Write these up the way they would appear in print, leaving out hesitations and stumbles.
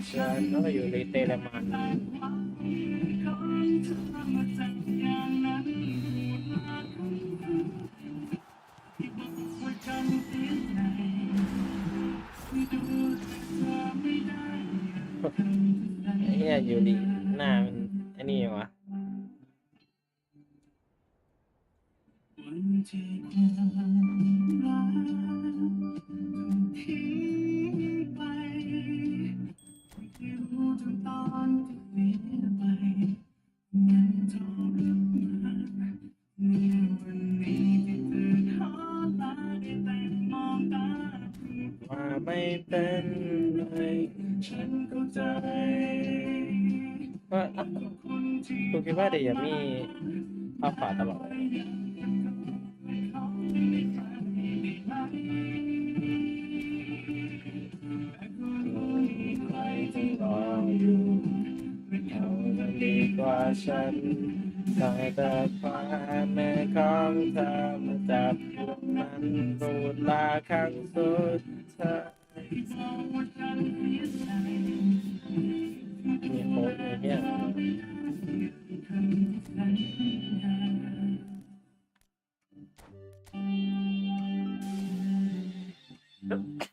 ฉันก็อยู่ในเตลมันไอ้เหี้ยอยู่ดีหน้ามันไอ้นี่วะว่าไม่เป็นไรฉันเข้าใจว่าคุณคิดว่าเดี๋ยวมีเข้าฝาตลอดใครจะรออยู่เขาจะดีกว่าฉันได้แต่ความแม่ของเธอมาจับพวกมันสูดลาครั้งสุดท้ายมีโค้ดมีเนี่ย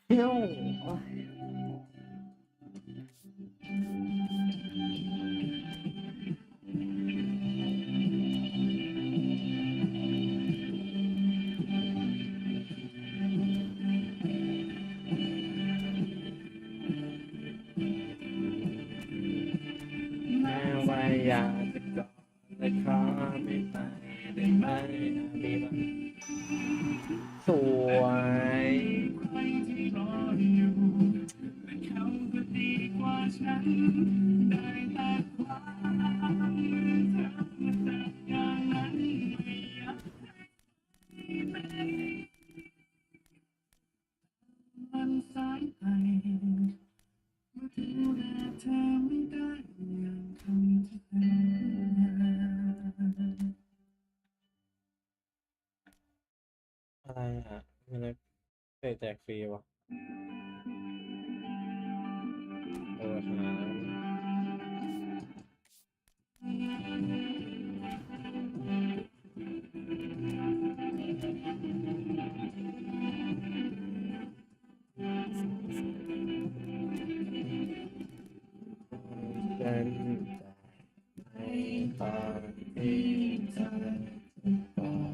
เที่ยวแม้ว่าอยากจะกอดแต่ขอไม่ไปได้ไหมมีบ้างสวยอะไรอ่ะมันเลยแจกฟรีวะโอ้ฉันไม่ตอนที่เธอบอก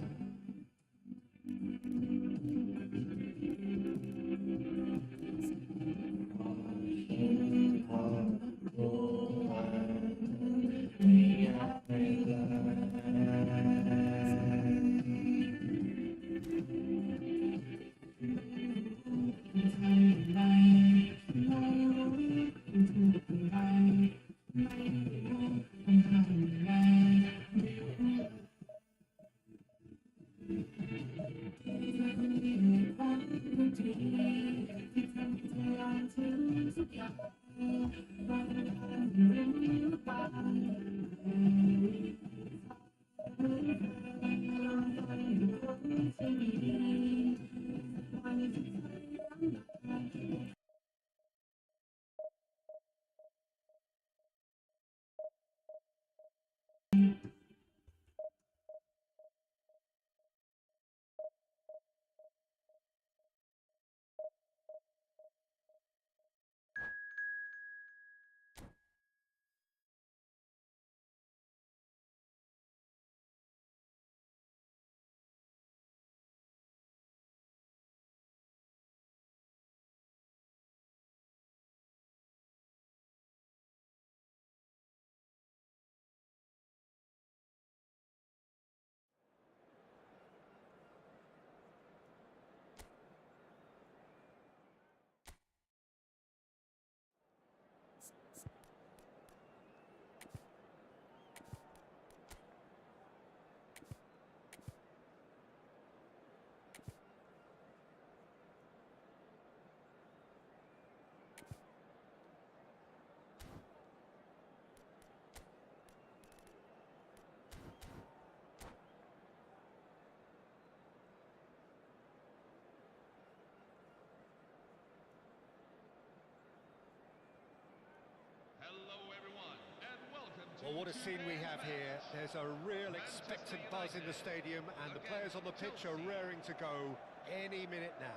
What a scene we have here. There's a real expectant buzz in the stadium, and the players on the pitch are raring to go any minute now.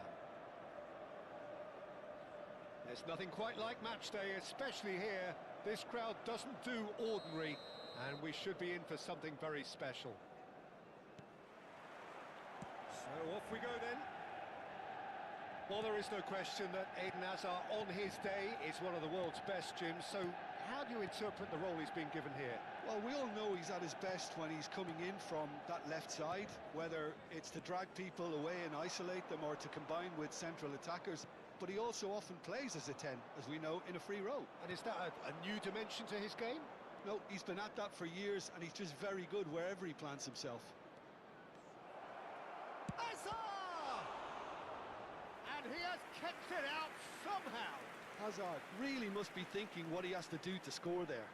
There's nothing quite like match day, especially here. This crowd doesn't do ordinary, and we should be in for something very special. So off we go then. Well, there is no question that Eden Hazard on his day is one of the world's best, Jim, so how do you interpret the role he's been given here? Well, we all know he's at his best when he's coming in from that left side, whether it's to drag people away and isolate them or to combine with central attackers, but he also often plays as a 10, as we know, in a free role. And is that a new dimension to his game? No, he's been at that for years, and he's just very good wherever he plants himself. And he has kept it out somehow. Hazard really must be thinking what he has to do to score there.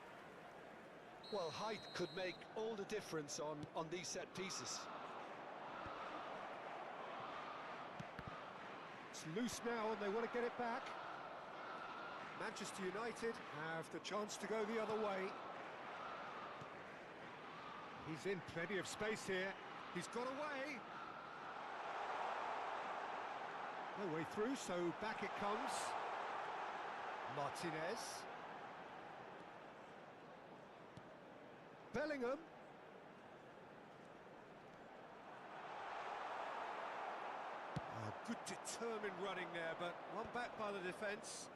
Well, height could make all the difference on these set pieces. It's loose now and they want to get it back. Manchester United have the chance to go the other way. He's in plenty of space here. He's got away. No way through, so back it comes. Martinez. Bellingham. Oh, good determined running there, but one back by the defence.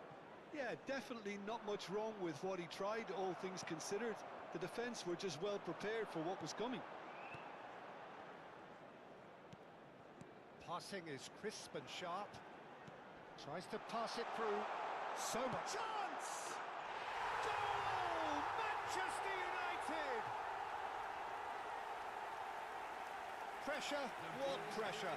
Yeah, definitely not much wrong with what he tried, all things considered. The defence were just well prepared for what was coming. Passing is crisp and sharp. Tries to pass it through. So much chance! Goal! Manchester United! Pressure? What pressure?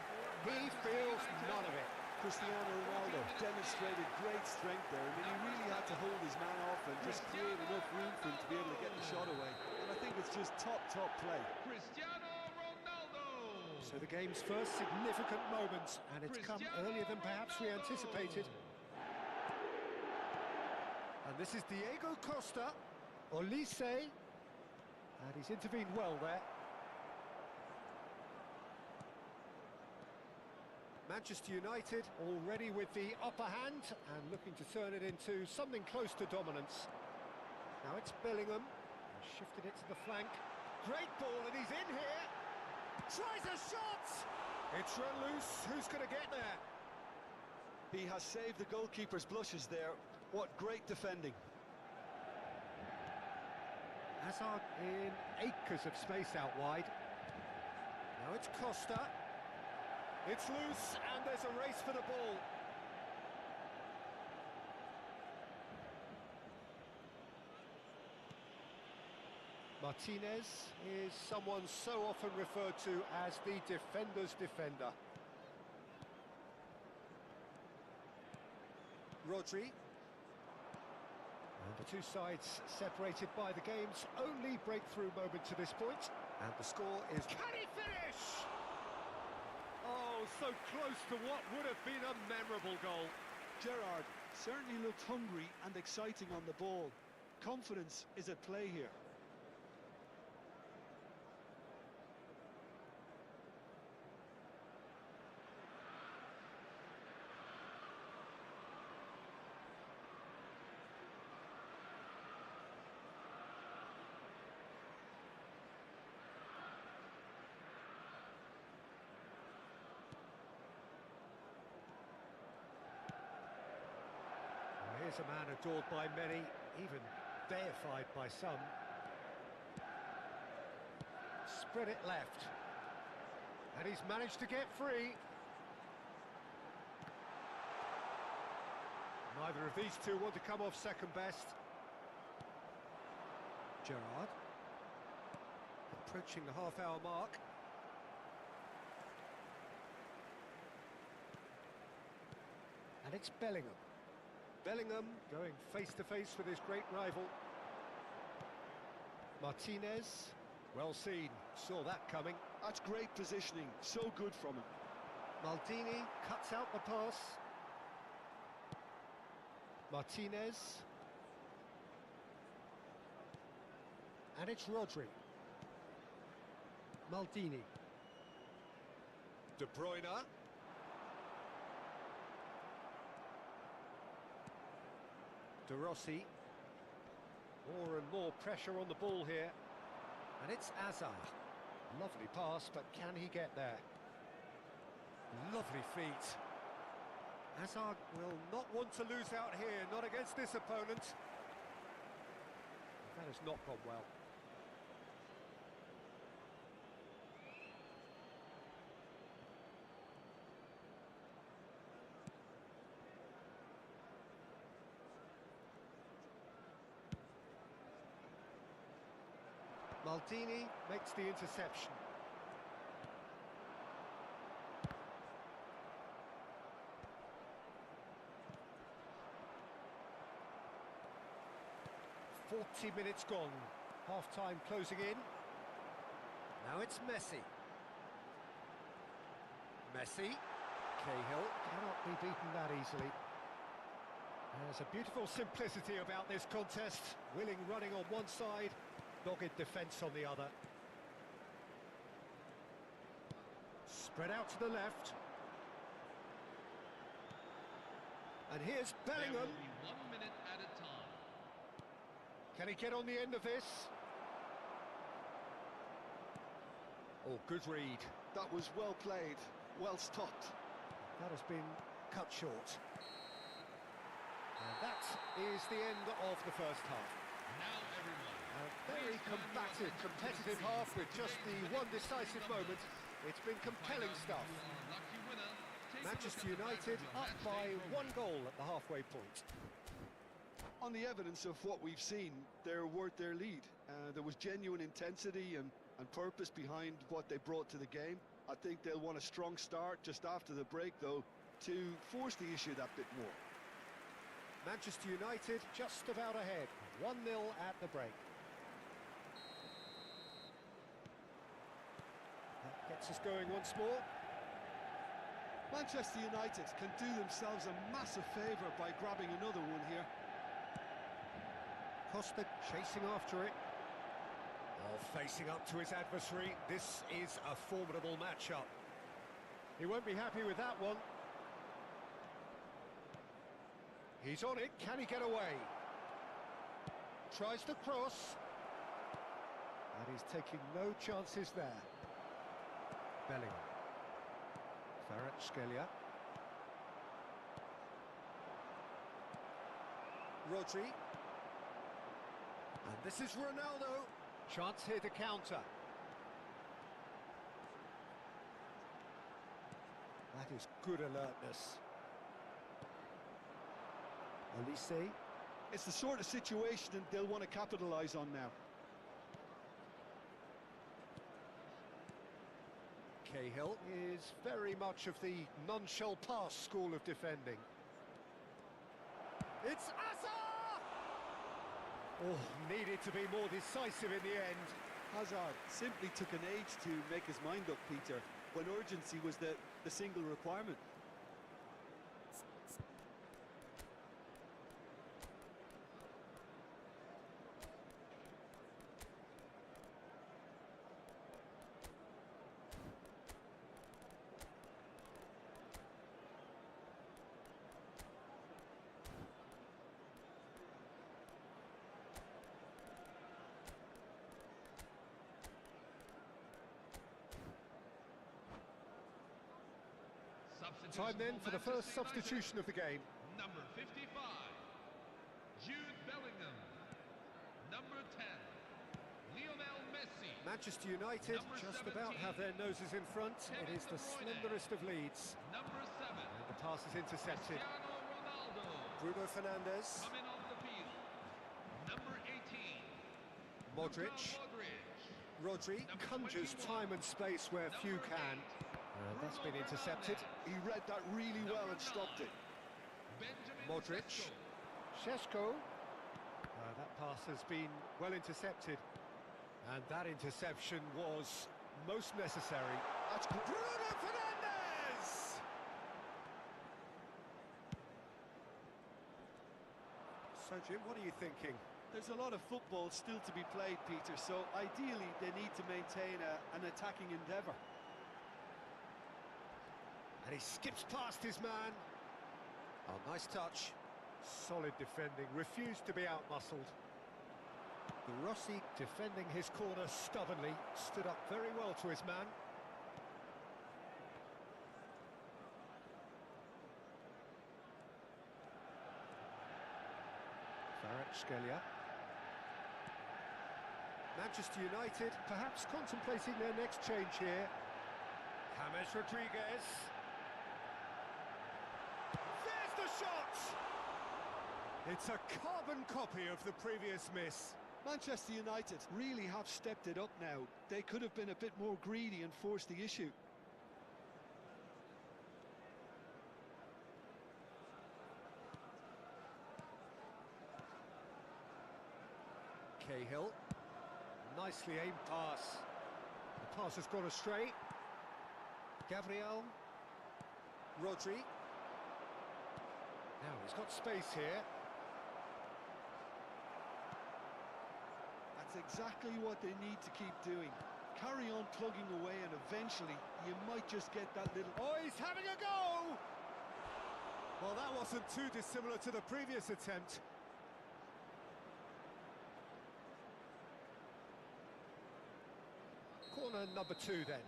He feels none of it. Cristiano Ronaldo demonstrated great strength there. I mean, he really had to hold his man off and just create enough room for him to be able to get the shot away. And I think it's just top play. So the game's first significant moment, and it's come earlier than perhaps we anticipated. And this is Diego Costa, Olise, and he's intervened well there. Manchester United already with the upper hand and looking to turn it into something close to dominance. Now it's Bellingham, shifted it to the flank. Great ball, and he's in here. Tries a shot! It's run loose. Who's going to get there? He has saved the goalkeeper's blushes there. What great defending. Hazard in acres of space out wide. Now it's Costa. It's loose, and there's a race for the ball. Martinez is someone so often referred to as the defender's defender. Rodri. And the two sides separated by the game's only breakthrough moment to this point. And the score is... Can he finish? Oh, so close to what would have been a memorable goal. Gerrard certainly looked hungry and exciting on the ball. Confidence is at play here. Here's a man adored by many, even deified by some. Spread it left. And he's managed to get free. Neither of these two want to come off second best. Gerrard. Approaching the half-hour mark. And it's Bellingham. Bellingham going face-to-face with his great rival. Martinez, well seen, saw that coming. That's great positioning, so good from him. Maldini cuts out the pass. Martinez. And it's Rodri. Maldini. De Bruyne. De Rossi. More and more pressure on the ball here. And it's Hazard. Lovely pass, but can he get there? Lovely feet. Hazard will not want to lose out here, not against this opponent. That has not gone well. Maldini makes the interception. Minutes gone. Half-time closing in. Now it's Messi. Messi. Cahill cannot be beaten that easily. There's a beautiful simplicity about this contest. Willing running on one side, dogged defence on the other. Spread out to the left. And here's Bellingham. There will be 1 minute at a time. Can he get on the end of this? Oh, good read. That was well played, well stopped. That has been cut short. And that is the end of the first half. Now everyone. A very combative, competitive half with just the one decisive moment. It's been compelling stuff. Manchester United up by 1 goal at the halfway point. On the evidence of what we've seen, they're worth their lead. There was genuine intensity and purpose behind what they brought to the game. I think they'll want a strong start just after the break, though, to force the issue that bit more. Manchester United just about ahead, 1-0 at the break. That gets us going once more. Manchester United can do themselves a massive favour by grabbing another one here. Costa chasing after it. Oh, facing up to his adversary. This is a formidable matchup. He won't be happy with that one. He's on it. Can he get away? Tries the cross. And he's taking no chances there. Bellingham. Kvaratskhelia. Rodri. And this is Ronaldo. Chance here to counter. That is good alertness. Olise. It's the sort of situation that they'll want to capitalise on now. Cahill is very much of the none-shall-pass school of defending. It's Hazard! Oh, needed to be more decisive in the end. Hazard simply took an age to make his mind up, Peter, when urgency was the single requirement. Time then for the first substitution of the game. Number 55, Jude Bellingham. Number 10, Lionel Messi. Manchester United Number just 17, about have their noses in front. Kevin It is the De Bruyne. slenderest of leads. Number 7, And the pass is intercepted. Cristiano Ronaldo. Bruno Fernandes. Coming off the field. Number 18, Modric. Luka Modric. Rodri Number conjures 21. time and space where few Number can. 8, That's been intercepted. He read that really well and stopped it. Benjamin Modric. Sesko. Šeško. That pass has been well intercepted. And that interception was most necessary. That's good. Bruno Fernandes! So, Jim, what are you thinking? There's a lot of football still to be played, Peter, so ideally they need to maintain an attacking endeavour. And he skips past his man. Oh, nice touch. Solid defending, refused to be outmuscled. Rossi defending his corner stubbornly, stood up very well to his man. Gxgent. Manchester United perhaps contemplating their next change here. James Rodriguez. There's the shot! It's a carbon copy of the previous miss. Manchester United really have stepped it up now. They could have been a bit more greedy and forced the issue. Cahill. Nicely aimed pass. The pass has gone astray. Gabriel. Rodri. Now he's got space here. That's exactly what they need to keep doing. Carry on plugging away and eventually you might just get that little... Oh, he's having a go! Well, that wasn't too dissimilar to the previous attempt. Corner number 2 then.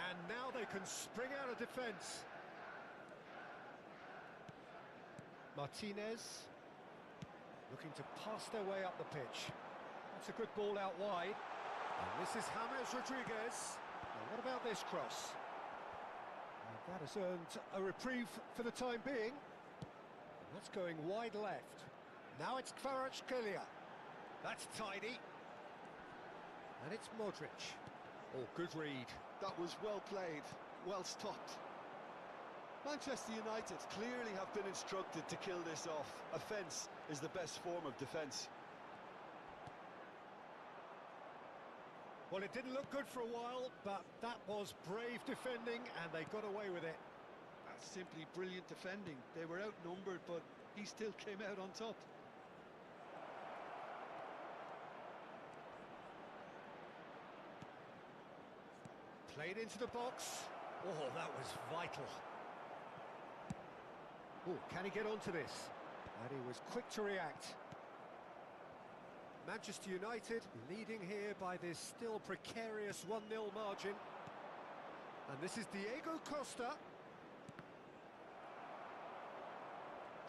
And now they can spring out of defence. Martinez looking to pass their way up the pitch. That's a good ball out wide. And this is James Rodriguez. Now what about this cross? And that has earned a reprieve for the time being. And that's going wide left. Now it's Gxgent. That's tidy. And it's Modric. Oh, good read. That was well played, well stopped. Manchester United clearly have been instructed to kill this off. Offence is the best form of defence. Well, it didn't look good for a while, but that was brave defending and they got away with it. That's simply brilliant defending. They were outnumbered, but he still came out on top. Played into the box. Oh, that was vital. Oh, can he get onto this? And he was quick to react. Manchester United leading here by this still precarious 1-0 margin. And this is Diego Costa.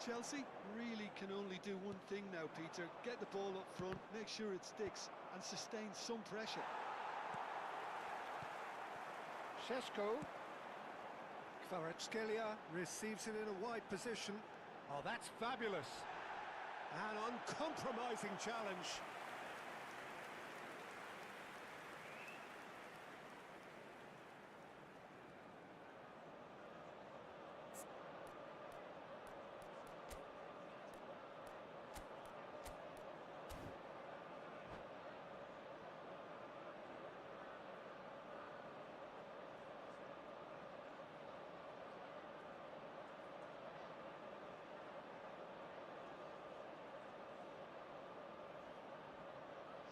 Chelsea really can only do one thing now, Peter. Get the ball up front, make sure it sticks, and sustain some pressure. Šeško. Gxgent receives it in a wide position. Oh, that's fabulous. An uncompromising challenge.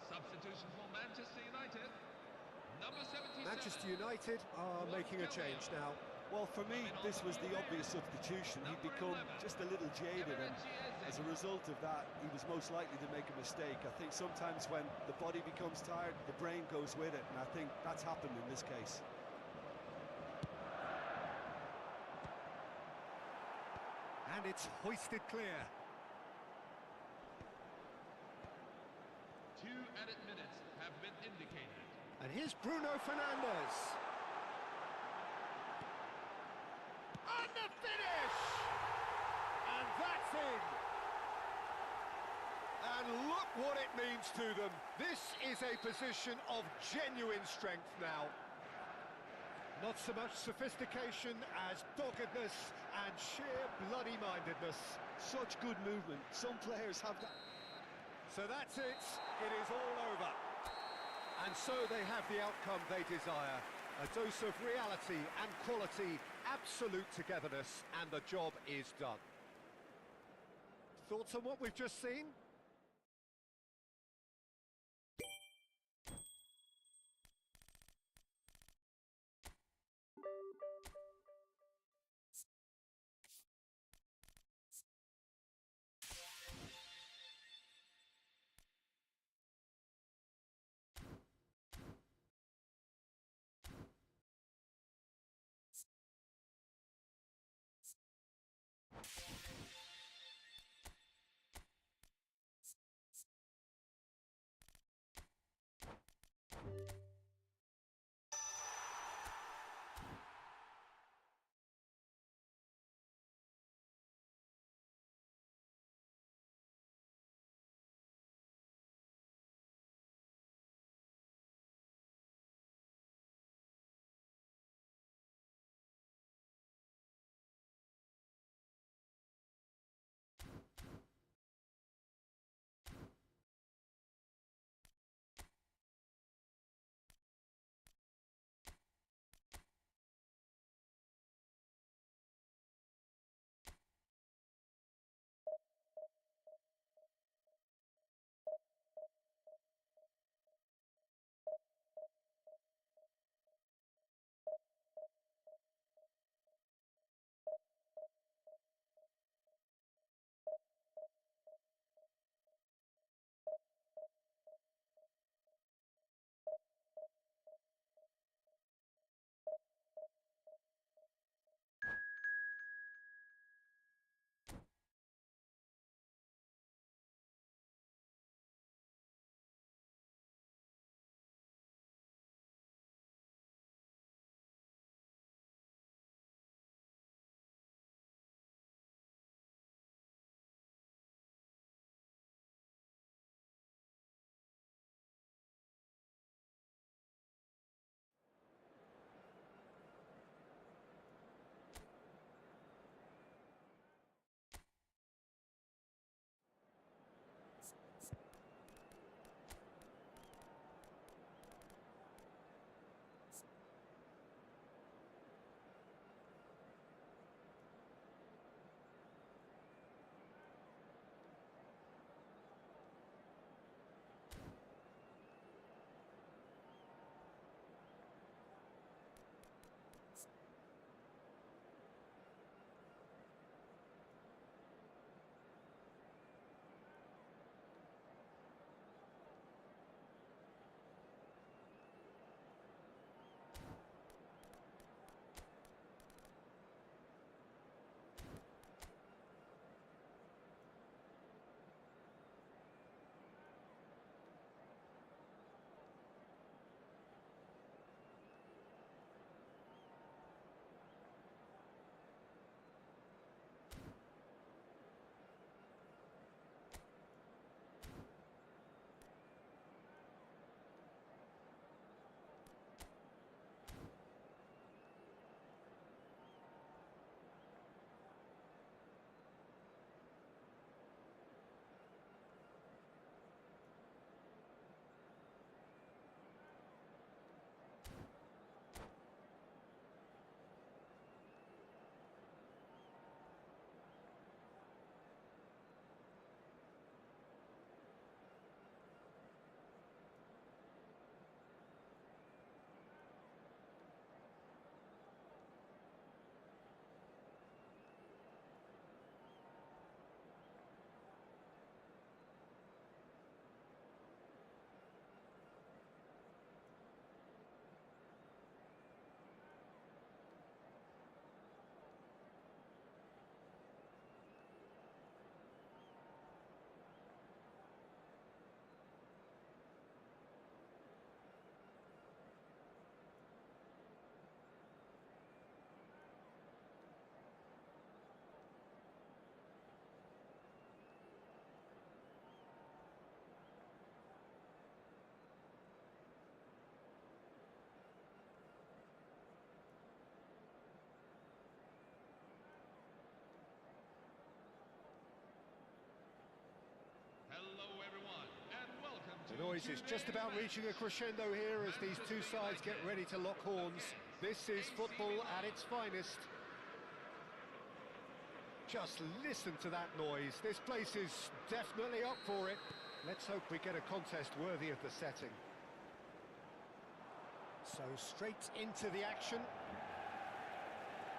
Substitution for Manchester United. Number 77. Manchester United are making a change now. Well, for me, this was the obvious substitution. He'd become just a little jaded, and as a result of that, he was most likely to make a mistake. I think sometimes when the body becomes tired, the brain goes with it, and I think that's happened in this case. And it's hoisted clear. 2 added minutes have been indicated. And here's Bruno Fernandes. And the finish! And that's in! And look what it means to them. This is a position of genuine strength now. Not so much sophistication as doggedness and sheer bloody-mindedness. Such good movement. Some players have that. So that's it. It is all over. And so they have the outcome they desire. A dose of reality and quality absolute togetherness, and the job is done. Thoughts on what we've just seen? The noise is just about reaching a crescendo here as these two sides get ready to lock horns. This is football at its finest. Just listen to that noise. This place is definitely up for it. Let's hope we get a contest worthy of the setting. So straight into the action.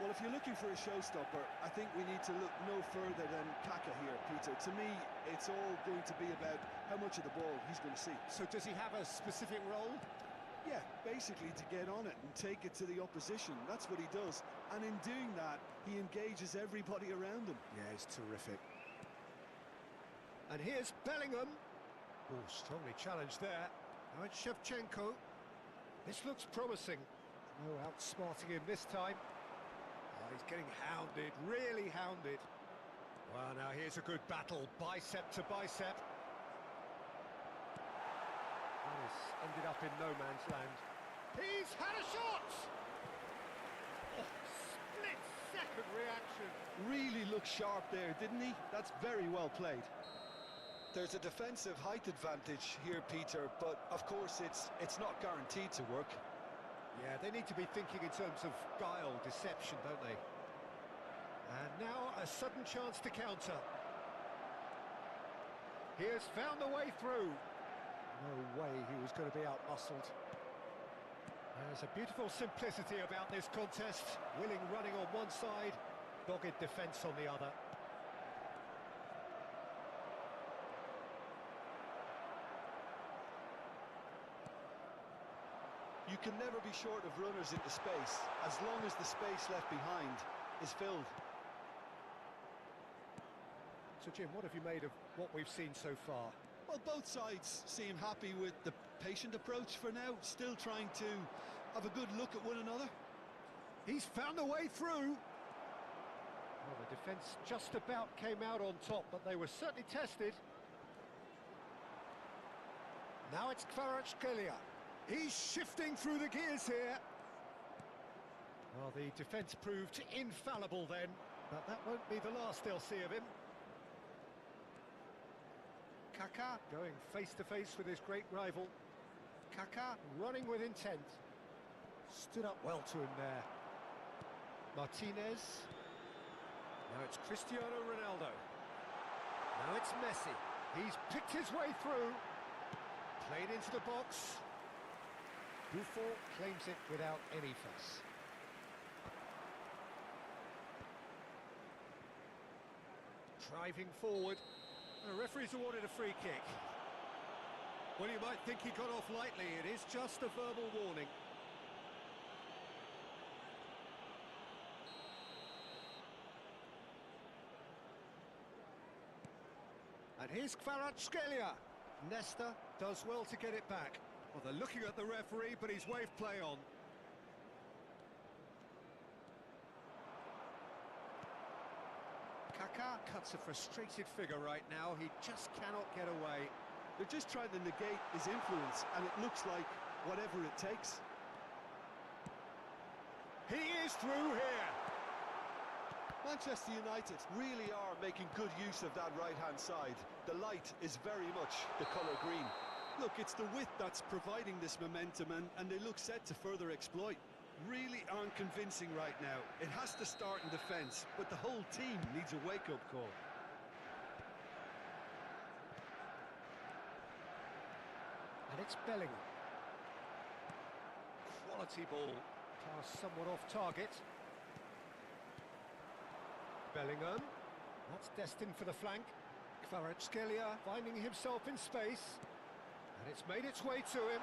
Well, if you're looking for a showstopper, I think we need to look no further than Kaka here, Peter. To me, it's all going to be about how much of the ball he's going to see. So does he have a specific role? Yeah, basically to get on it and take it to the opposition. That's what he does. And in doing that, he engages everybody around him. Yeah, he's terrific. And here's Bellingham. Oh, strongly challenged there. Now it's Shevchenko. This looks promising. No outsmarting him this time. Oh, he's getting hounded, really hounded. Well, now here's a good battle, bicep to bicep. This ended up in no man's land. He's had a shot! Oh, split-second reaction. Really looked sharp there, didn't he? That's very well played. There's a defensive height advantage here, Peter, but of course it's not guaranteed to work. Yeah, they need to be thinking in terms of guile, deception, don't they? And now a sudden chance to counter. He has found a way through. No way he was going to be out-muscled. There's a beautiful simplicity about this contest. Willing running on one side, dogged defence on the other. You can never be short of runners into space, as long as the space left behind is filled. So, Jim, what have you made of what we've seen so far? Well, both sides seem happy with the patient approach for now, still trying to have a good look at one another. He's found a way through. Well, the defence just about came out on top, but they were certainly tested. Now it's Kvaratskhelia. He's shifting through the gears here. Well, the defence proved infallible then, but that won't be the last they'll see of him. Kaka going face-to-face with his great rival. Kaka running with intent. Stood up well to him there. Martinez. Now it's Cristiano Ronaldo. Now it's Messi. He's picked his way through. Played into the box. Buffon claims it without any fuss. Driving forward. The referee's awarded a free kick. Well, you might think he got off lightly. It is just a verbal warning. And here's Kvaratskhelia. Nesta does well to get it back. Well, they're looking at the referee, but he's waved play on. Kaka cuts a frustrated figure right now. He just cannot get away. They're just trying to negate his influence, and it looks like whatever it takes. He is through here. Manchester United really are making good use of that right-hand side. The light is very much the colour green. Look, it's the width that's providing this momentum, and they look set to further exploit. Really aren't convincing right now. It has to start in defence, but the whole team needs a wake-up call. And it's Bellingham. Quality ball. Pass somewhat off target. Bellingham. That's destined for the flank. Kvaratskhelia finding himself in space. And it's made its way to him.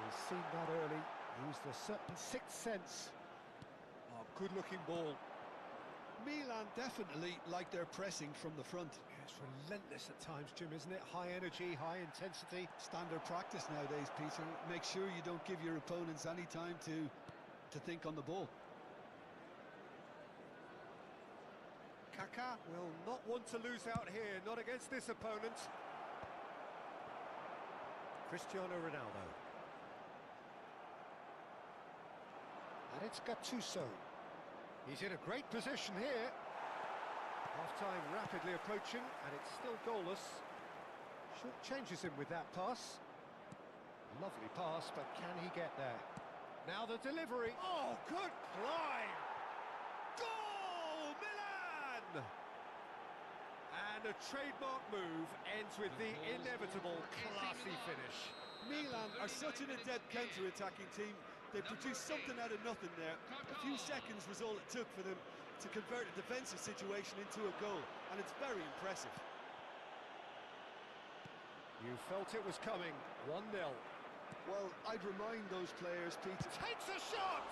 He's seen that early. Used a certain sixth sense. Oh, good-looking ball. Milan definitely like their pressing from the front. Yeah, it's relentless at times, Jim, isn't it? High energy, high intensity. Standard practice nowadays, Peter. Make sure you don't give your opponents any time to think on the ball. Kaka will not want to lose out here, not against this opponent. Cristiano Ronaldo. And it's Gattuso. He's in a great position here. Half-time rapidly approaching, and it's still goalless. Short changes him with that pass. Lovely pass, but can he get there? Now the delivery. Oh, good climb! Goal, Milan! And the trademark move ends with the inevitable classy finish. Milan are such an adept counter-attacking team. They produced something out of nothing there. A few seconds was all it took for them to convert a defensive situation into a goal, and it's very impressive. You felt it was coming. 1-0. Well, I'd remind those players, Peter... Takes a shot!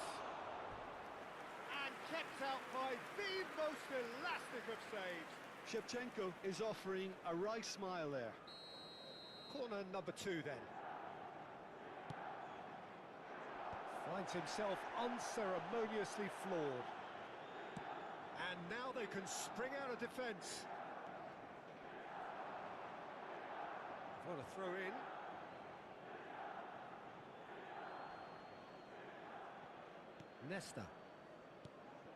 And kept out by the most elastic of saves. Shevchenko is offering a wry smile there. Corner number 2 then. Finds himself unceremoniously floored. And now they can spring out of defence. What a throw in. Nesta.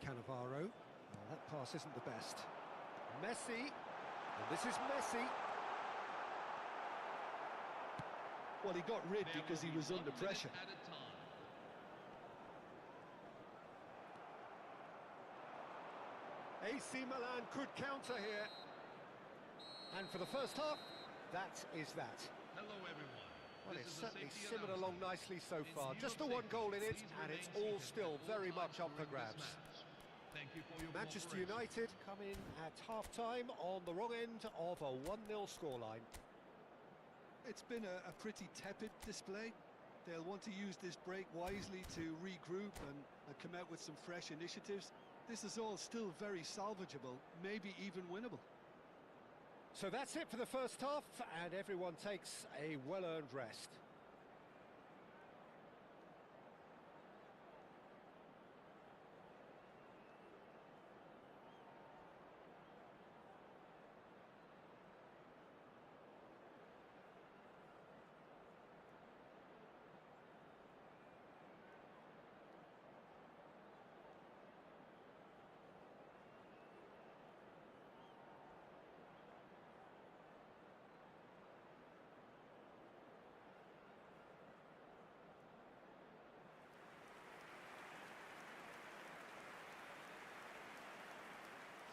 Cannavaro. Well, that pass isn't the best. Messi. And this is Messi. Well, he got rid because he was under pressure. AC Milan could counter here. And for the first half, that is that. Hello, everyone. Well, This it's is the certainly safety simmered along announcement. nicely so In far. view Just of the one safety, goal in it, please and it's remain all seated still at all very times much up for during this grabs. match. Thank you for your Manchester cooperation. United come in at half-time on the wrong end of a 1-0 scoreline. It's been a pretty tepid display. They'll want to use this break wisely to regroup and come out with some fresh initiatives. This is all still very salvageable, maybe even winnable. So that's it for the first half, and everyone takes a well-earned rest.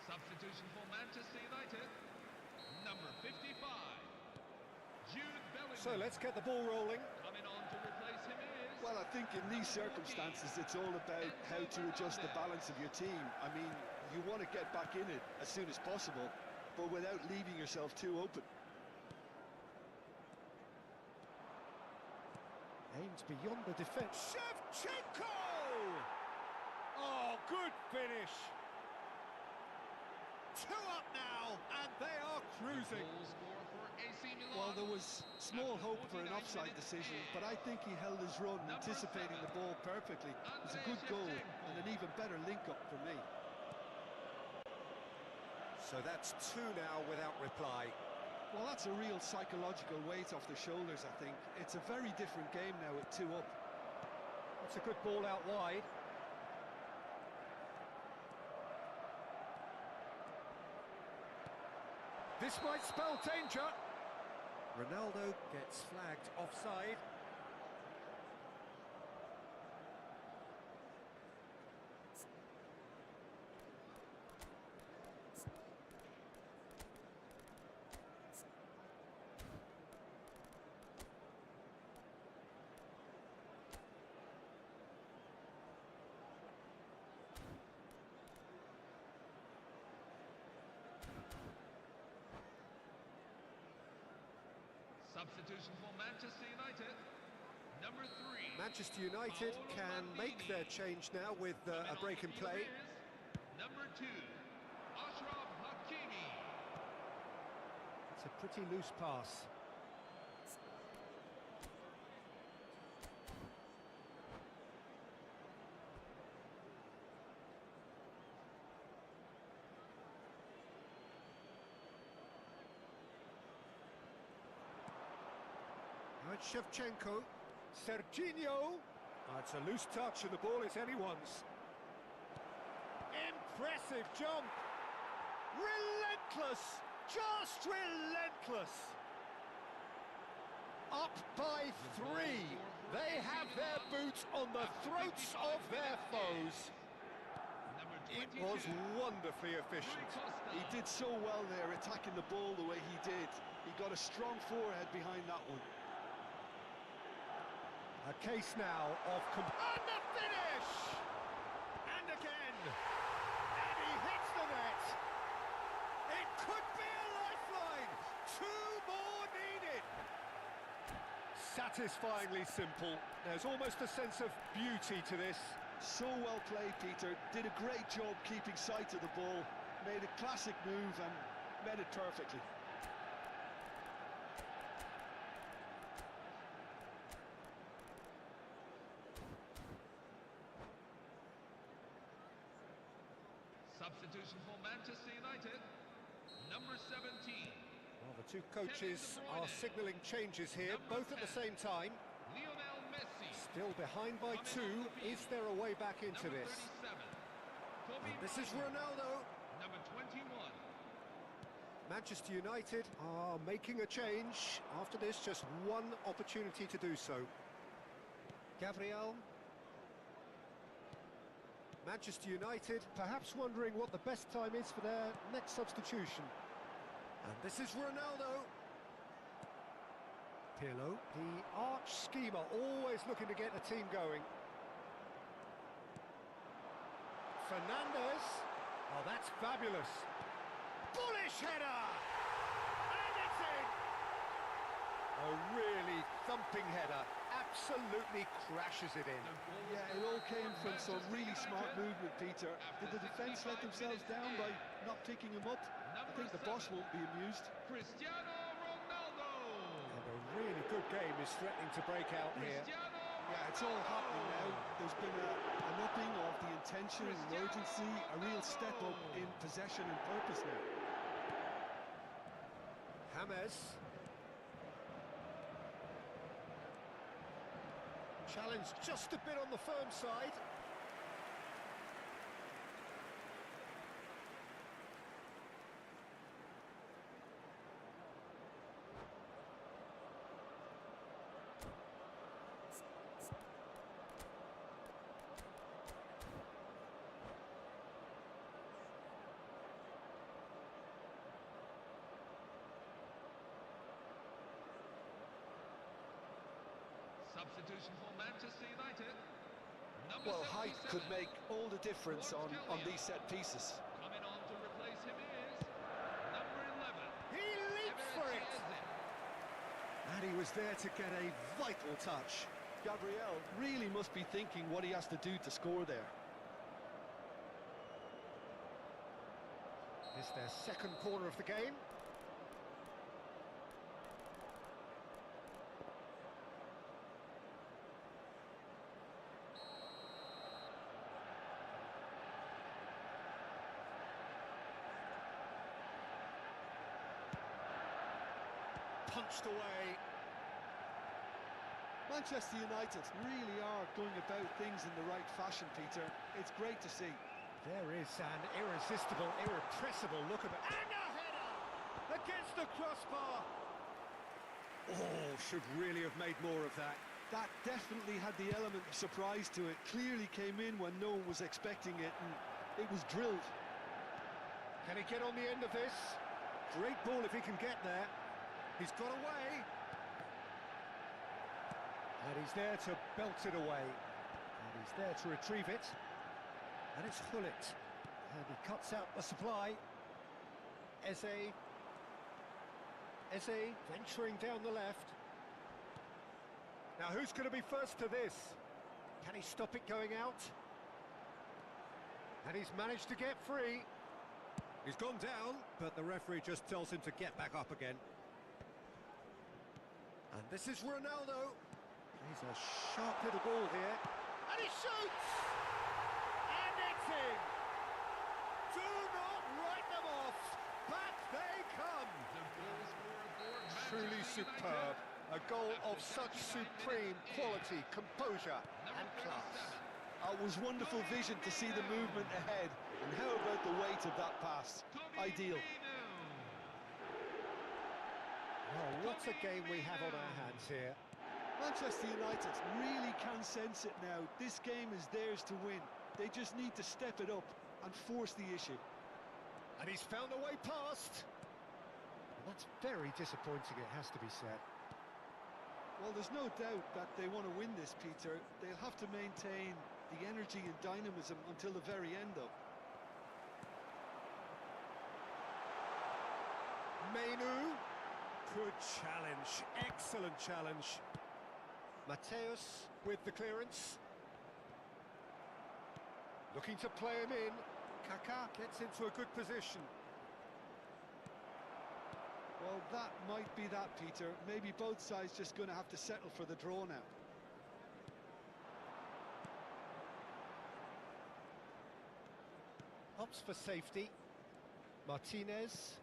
Substitution for Manchester United. Number 55. Jude Bellingham. So let's get the ball rolling. Coming on to replace him is... Well, I think in these circumstances, it's all about how to adjust the balance of your team. I mean, you want to get back in it as soon as possible, but without leaving yourself too open. Aims beyond the defence. Shevchenko! Oh, good finish. 2 up now, and they are cruising. Goal scorer for AC Milan. Well, there was small hope for an offside decision, but I think he held his run, anticipating the ball perfectly. It was a good goal and an even better link-up for me. So that's 2 now without reply. Well, that's a real psychological weight off the shoulders, I think. It's a very different game now at 2 up. That's a good ball out wide. This might spell danger. Ronaldo gets flagged offside. Substitution for Manchester United. Number 3. Manchester United can make their change now with a break in play. Number 2. Ashraf Hakimi. It's a pretty loose pass. Now it's Shevchenko. Serginho. Oh, it's a loose touch and the ball is anyone's. Impressive jump. Relentless. Just relentless. Up by 3. They have their boots on the throats of their foes. Number It was wonderfully efficient. He did so well there, attacking the ball the way he did. He got a strong forehead behind that one. A case now of... And the finish! And again! And he hits the net! It could be a lifeline! 2 more needed! Satisfyingly simple. There's almost a sense of beauty to this. So well played, Peter. Did a great job keeping sight of the ball. Made a classic move and met it perfectly. Substitution for Manchester United, number 17. Well, the two coaches are signalling changes here, both at the same time. Lionel Messi. Still behind by 2. Is there a way back into Number this? 37. And this is Ronaldo. Number 21. Manchester United are making a change. After this, just one opportunity to do so. Gabriel. Manchester United perhaps wondering what the best time is for their next substitution. And this is Ronaldo. Pirlo, the arch schemer, always looking to get the team going. Fernandes. Oh, that's fabulous. Bullish header! And it's in! A really thumping header. Absolutely crashes it in. Yeah, it all came from some really smart movement, Peter. Did the defence let themselves down by not picking him up? I think the boss won't be amused. Cristiano Ronaldo. And a really good game is threatening to break out here. Yeah, it's all happening now. There's been an upping of the intention and urgency, a real step up in possession and purpose now. James. Challenge just a bit on the firm side. Substitution for Manchester United. Number Well, height 77. could make all the difference on these set pieces. Coming on to replace him is number 11. He leaps for it! And he was there to get a vital touch. Gabriel really must be thinking what he has to do to score there. It's their second corner of the game. Punched away. Manchester United really are going about things in the right fashion, Peter. It's great to see. There is an irresistible, irrepressible look of it. And a header! Against the crossbar! Oh, should really have made more of that. That definitely had the element of surprise to it. Clearly came in when no one was expecting it, and it was drilled. Can he get on the end of this? Great ball if he can get there. He's got away. And he's there to belt it away. And he's there to retrieve it. And it's Hullet. And he cuts out the supply. Eze venturing down the left. Now who's going to be first to this? Can he stop it going out? And he's managed to get free. He's gone down, but the referee just tells him to get back up again. And this is Ronaldo. He's a sharp little ball here. And he shoots! And it's in! Do not write them off! Back they come! Truly superb. A goal of such supreme quality, composure and class. It was wonderful vision to see the movement ahead. And how about the weight of that pass? Ideal. Well, what a game we have on our hands here. Manchester United really can sense it now. This game is theirs to win. They just need to step it up. and force the issue. And he's found a way past. And that's very disappointing, it has to be said. Well, there's no doubt that they want to win this, Peter. They'll have to maintain the energy and dynamism until the very end, though. Mainu. Good challenge. Excellent challenge. Mateus with the clearance. Looking to play him in. Kaká gets into a good position. Well, that might be that, Peter. Maybe both sides just going to have to settle for the draw now. Opts for safety. Martinez.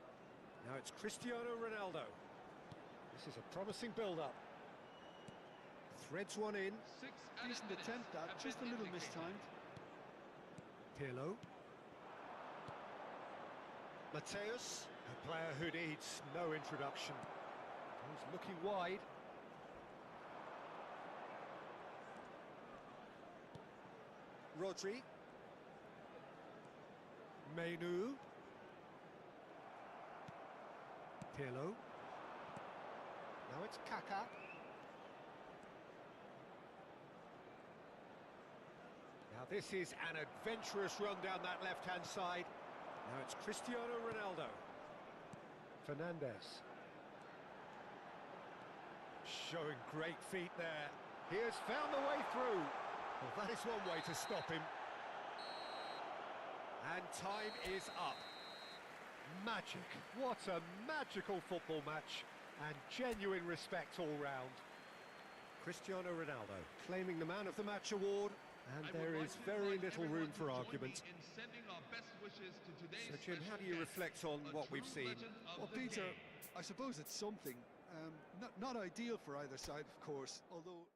Now it's Cristiano Ronaldo. This is a promising build-up. Threads one in. Decent attempt, that. Just a little mistimed. Pirlo. Mateus, a player who needs no introduction. He's looking wide. Rodri. Mainu. Pirlo. Now it's Kaká. Now this is an adventurous run down that left-hand side. Now it's Cristiano Ronaldo. Fernandes. Showing great feet there. He has found the way through. Well, that is one way to stop him. And time is up. Magic. What a magical football match. And genuine respect all round. Cristiano Ronaldo claiming the Man of the Match award. And there is very little room for argument. So, Jim, how do you reflect on what we've seen? Well, Peter, I suppose it's something. Not ideal for either side, of course, although...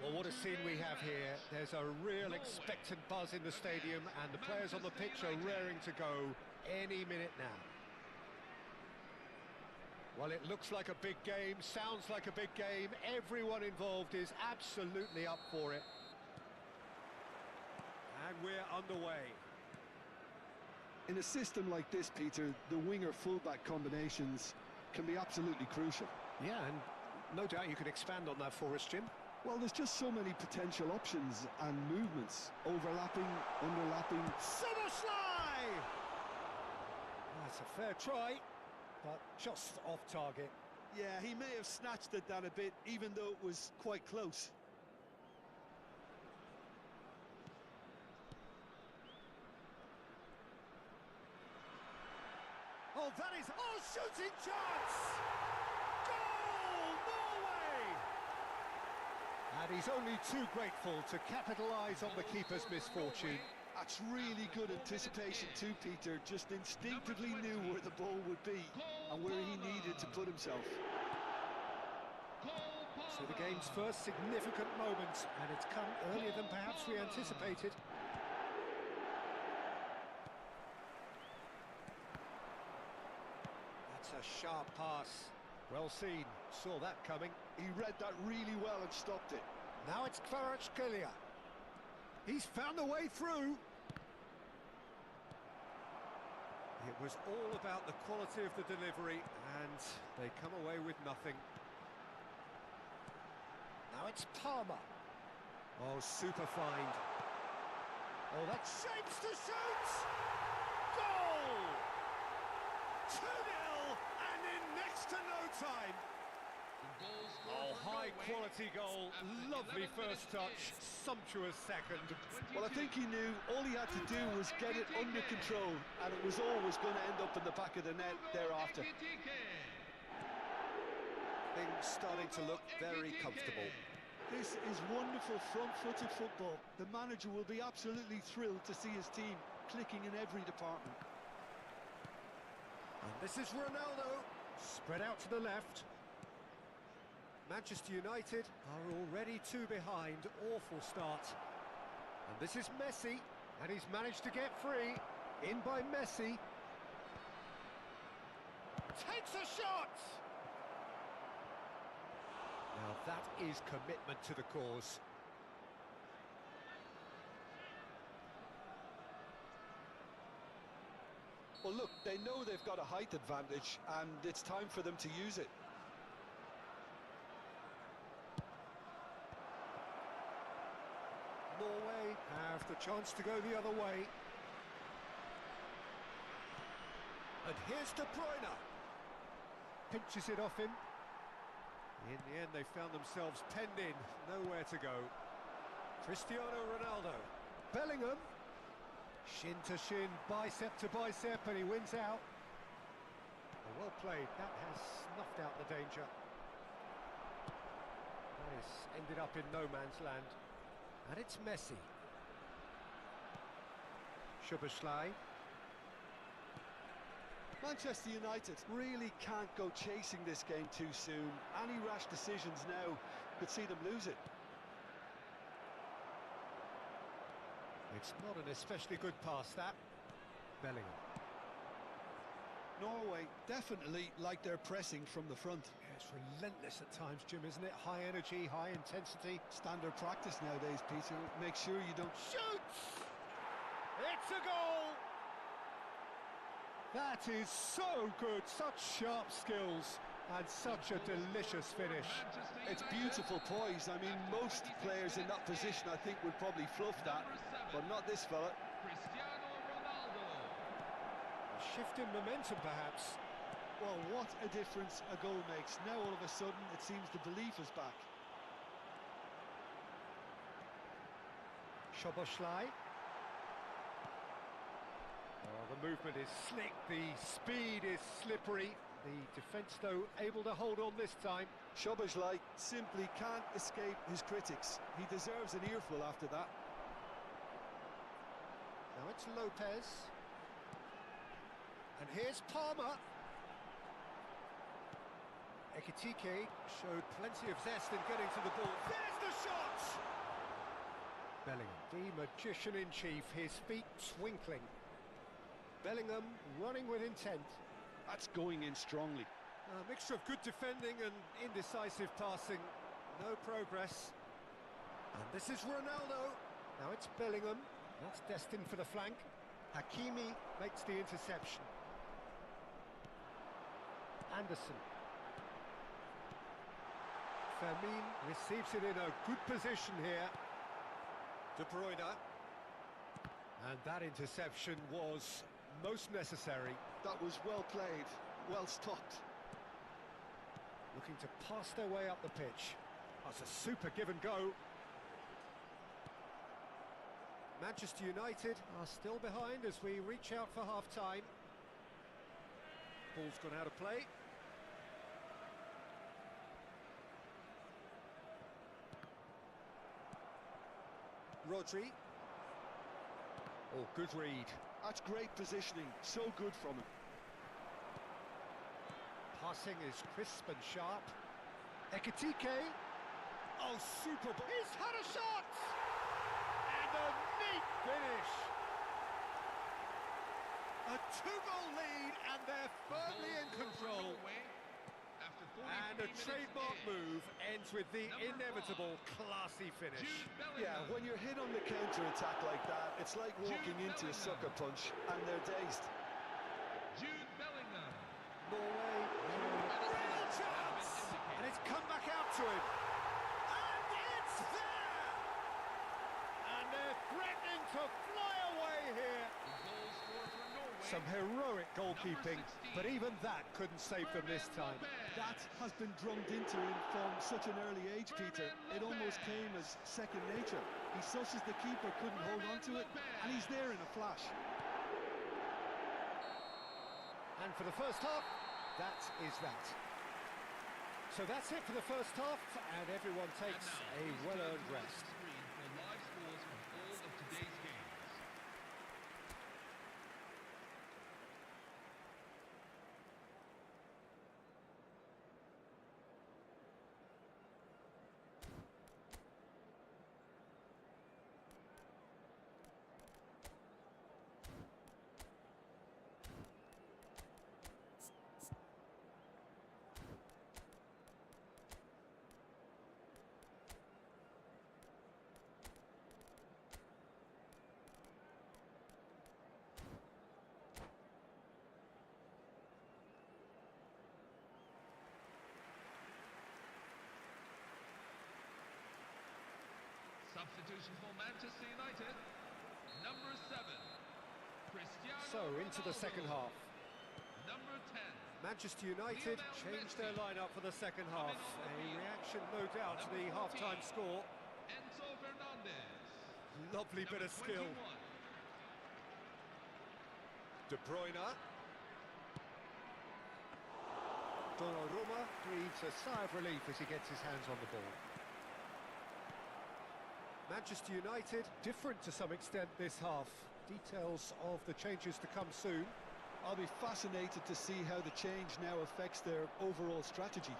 Well, what a scene we have here. There's a real expectant buzz in the stadium, and the players on the pitch are raring to go any minute now. Well, it looks like a big game, sounds like a big game. Everyone involved is absolutely up for it. And we're underway. In a system like this, Peter, the winger-fullback combinations can be absolutely crucial. Yeah, and no doubt you can expand on that for us, Jim. Well, there's just so many potential options and movements. Overlapping, underlapping. Soboslai! That's a fair try, but just off target. Yeah, he may have snatched at that a bit, even though it was quite close. Oh, that is... Oh, shooting chance! Goal! Norway! And he's only too grateful to capitalise on the keeper's misfortune. That's really good anticipation too, Peter. Just instinctively knew where the ball would be and where he needed to put himself. So the game's first significant moment, and it's come earlier than perhaps we anticipated. That's a sharp pass. Well seen, saw that coming. He read that really well and stopped it. Now it's Kvaratskhelia. He's found a way through. It was all about the quality of the delivery, and they come away with nothing. Now it's Palmer. Oh, super find. Oh, that shapes to shoot! Goal! 2-0, and in next to no time. Oh, high quality goal, lovely first touch, sumptuous second. Well, I think he knew all he had to do was get it under control, and it was always going to end up in the back of the net thereafter. Things starting to look very comfortable. This is wonderful front-footed football. The manager will be absolutely thrilled to see his team clicking in every department. And this is Ronaldo, spread out to the left. Manchester United are already two behind, awful start. And this is Messi, and he's managed to get free. In by Messi. Takes a shot! Now that is commitment to the cause. Well, look, they know they've got a height advantage, and it's time for them to use it. Norway have the chance to go the other way. And here's De Bruyne. Pinches it off him. In the end, they found themselves penned in, nowhere to go. Cristiano Ronaldo. Bellingham. Shin to shin, bicep to bicep, and he wins out. Well played, that has snuffed out the danger. This ended up in no man's land. And it's Messi. Szoboszlai. Manchester United really can't go chasing this game too soon. Any rash decisions now could see them lose it. It's not an especially good pass, that. Bellingham. Norway definitely like their pressing from the front. Yeah, it's relentless at times, Jim, isn't it? High energy, high intensity. Standard practice nowadays, Peter. Make sure you don't... Shoots! It's a goal! That is so good, such sharp skills and such a delicious finish. It's beautiful poise. I mean, most players in that position, I think, would probably fluff that, but not this fella. A shift in momentum, perhaps. Well, what a difference a goal makes. Now, all of a sudden, it seems the belief is back. Szoboszlai. Oh, the movement is slick, the speed is slippery. The defence, though, able to hold on this time. Szoboszlai simply can't escape his critics. He deserves an earful after that. Now it's Lopez. And here's Palmer. Ekitike showed plenty of zest in getting to the ball. There's the shot! Bellingham, the magician-in-chief, his feet twinkling. Bellingham running with intent. That's going in strongly. A mixture of good defending and indecisive passing. No progress. And this is Ronaldo. Now it's Bellingham. That's destined for the flank. Hakimi makes the interception. Anderson. Fermin receives it in a good position here. De Bruyne. And that interception was most necessary. That was well played, well stopped. Looking to pass their way up the pitch. That's a super give and go. Manchester United are still behind as we reach out for half-time. Ball's gone out of play. Rodri. Oh, good read. That's great positioning, so good from him. Passing is crisp and sharp. Ekitike. Oh, super ball. He's had a shot! And a neat finish. A two-goal lead, and they're firmly in control. And a trademark move ends with the inevitable classy finish. Yeah, when you're hit on the counter-attack like that, it's like walking into a sucker punch, and they're dazed. Jude Bellingham. Norway, real chance! And it's come back out to him. And it's there! And they're threatening to fly away here. Goal scored for Norway. Some heroic goalkeeping, but even that couldn't save them this time. That has been drummed into him from such an early age, Peter. It almost came as second nature. He susses the keeper, couldn't hold on to it, and he's there in a flash. And for the first half, that is that. So that's it for the first half, and everyone takes a well-earned rest. For live scores from all of today's games. Substitution for Manchester United. Number 7, Cristiano So, into the second Ronaldo. half. Number 10, Manchester United changed their lineup for the second half. A reaction, no doubt, to the half-time score. Enzo Fernandez. Lovely bit Number of skill. 21, De Bruyne. Donnarumma breathes a sigh of relief as he gets his hands on the ball. Manchester United, different to some extent this half. Details of the changes to come soon. I'll be fascinated to see how the change now affects their overall strategy.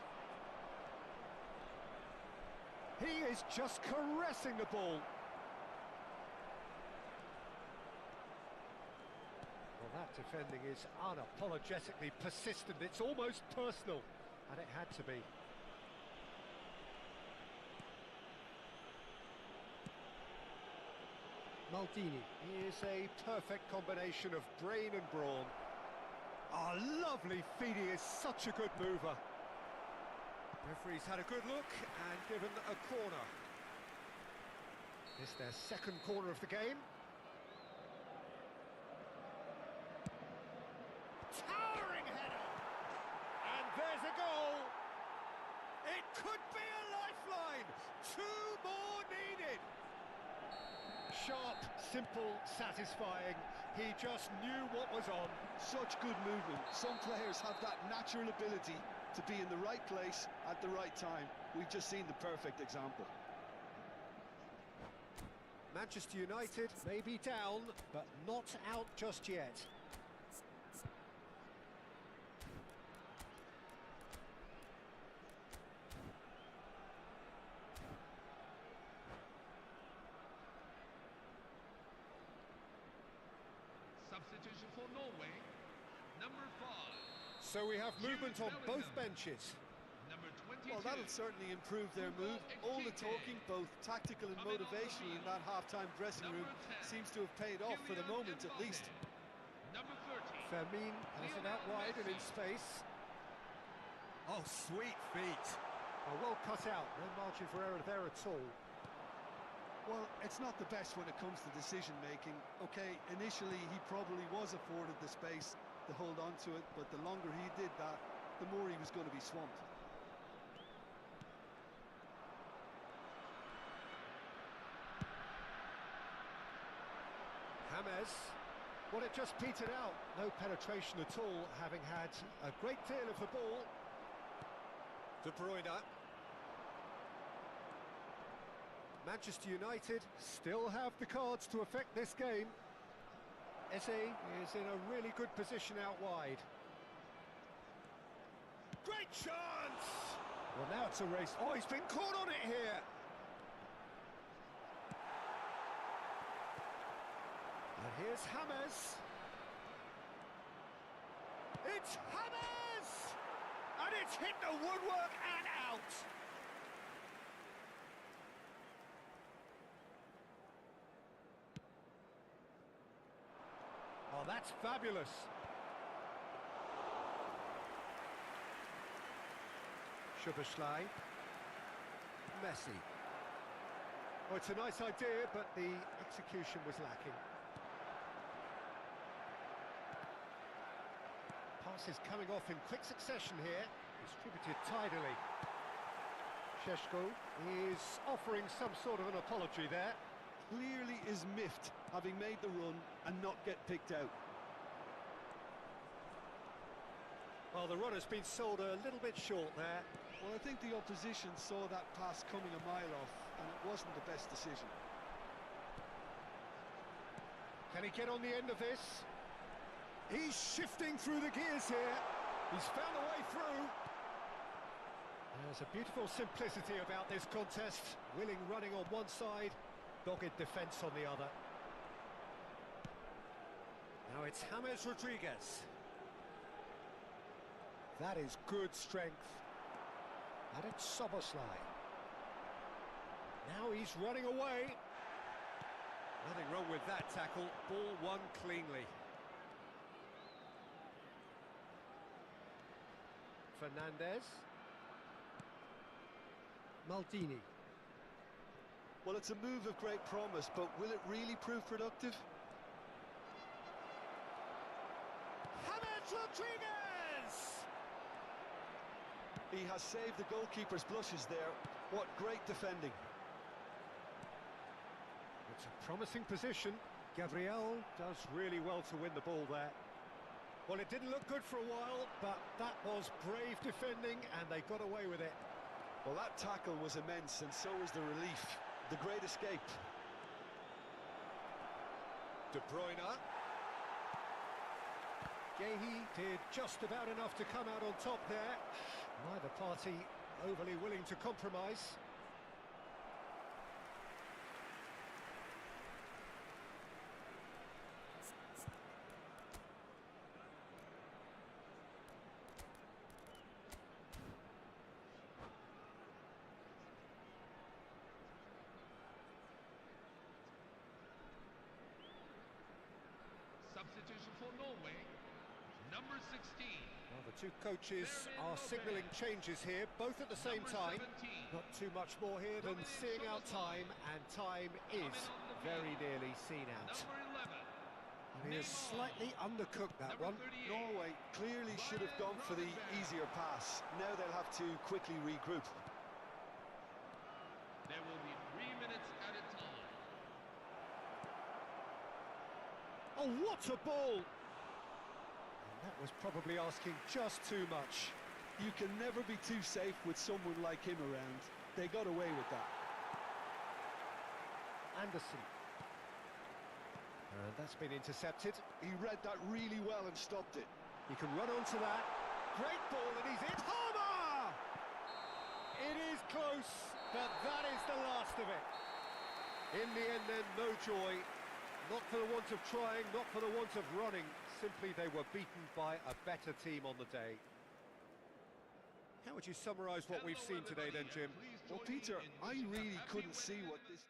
He is just caressing the ball. Well, that defending is unapologetically persistent. It's almost personal, and it had to be. Maldini is a perfect combination of brain and brawn. Ah, lovely feed, he is such a good mover. Referee's had a good look and given a corner. It's their second corner of the game. Towering header! And there's a goal! It could be a lifeline! 2 more needed! Sharp, simple, satisfying. He just knew what was on. Such good movement. Some players have that natural ability to be in the right place at the right time. We've just seen the perfect example. Manchester United may be down, but not out just yet. substitution for Norway. Number 5. So we have movement on both benches. Number 22. Well, that'll certainly improve their move. All the talking, both tactical and motivational, in that half-time dressing room seems to have paid off for the moment, at least. Number 30. Fermin has it out wide and in space. Oh, sweet feet. Oh, well cut out, no margin for error there at all. Well, it's not the best when it comes to decision making. Okay, initially he probably was afforded the space to hold on to it, but the longer he did that, the more he was going to be swamped. James. Well, it just petered out. No penetration at all, having had a great deal of the ball. De Bruyne. Manchester United still have the cards to affect this game. Eze is in a really good position out wide. Great chance! Well, now it's a race. Oh, he's been caught on it here. And here's James. It's James! And it's hit the woodwork and out. Oh, that's fabulous. Szoboszlai. Messi. Oh, it's a nice idea, but the execution was lacking. Passes coming off in quick succession here, distributed tidily. Šeško is offering some sort of an apology there. Clearly is miffed, having made the run and not get picked out. Well, the run has been sold a little bit short there. Well, I think the opposition saw that pass coming a mile off, and it wasn't the best decision. Can he get on the end of this? He's shifting through the gears here. He's found a way through. There's a beautiful simplicity about this contest. Willing running on one side, dogged defence on the other. Now it's James Rodriguez. That is good strength. And it's Szoboszlai. Now he's running away. Nothing wrong with that tackle. Ball won cleanly. Fernandez. Maldini. Well, it's a move of great promise, but will it really prove productive? James Rodriguez! He has saved the goalkeeper's blushes there. What great defending. It's a promising position. Gabriel does really well to win the ball there. Well, it didn't look good for a while, but that was brave defending, and they got away with it. Well, that tackle was immense, and so was the relief. The great escape. De Bruyne. Gahey did just about enough to come out on top there. Neither party overly willing to compromise. Substitution for Norway, number 16. Well, the two coaches are signalling changes here, both at the same time. Not too much more here than seeing out time, and time is very nearly seen out. And he has slightly undercooked that one. Norway clearly should have gone for the easier pass. Now they'll have to quickly regroup. There will be 3 minutes at a time. Oh, what a ball! And that was probably asking just too much. You can never be too safe with someone like him around. They got away with that. Anderson. And that's been intercepted. He read that really well and stopped it. He can run onto that. Great ball, and he's in. Homer! It is close, but that is the last of it. In the end, then, no joy. Not for the want of trying, not for the want of running. Simply, they were beaten by a better team on the day. How would you summarise what we've seen today, then, Jim? Well, Peter, I really couldn't see what this...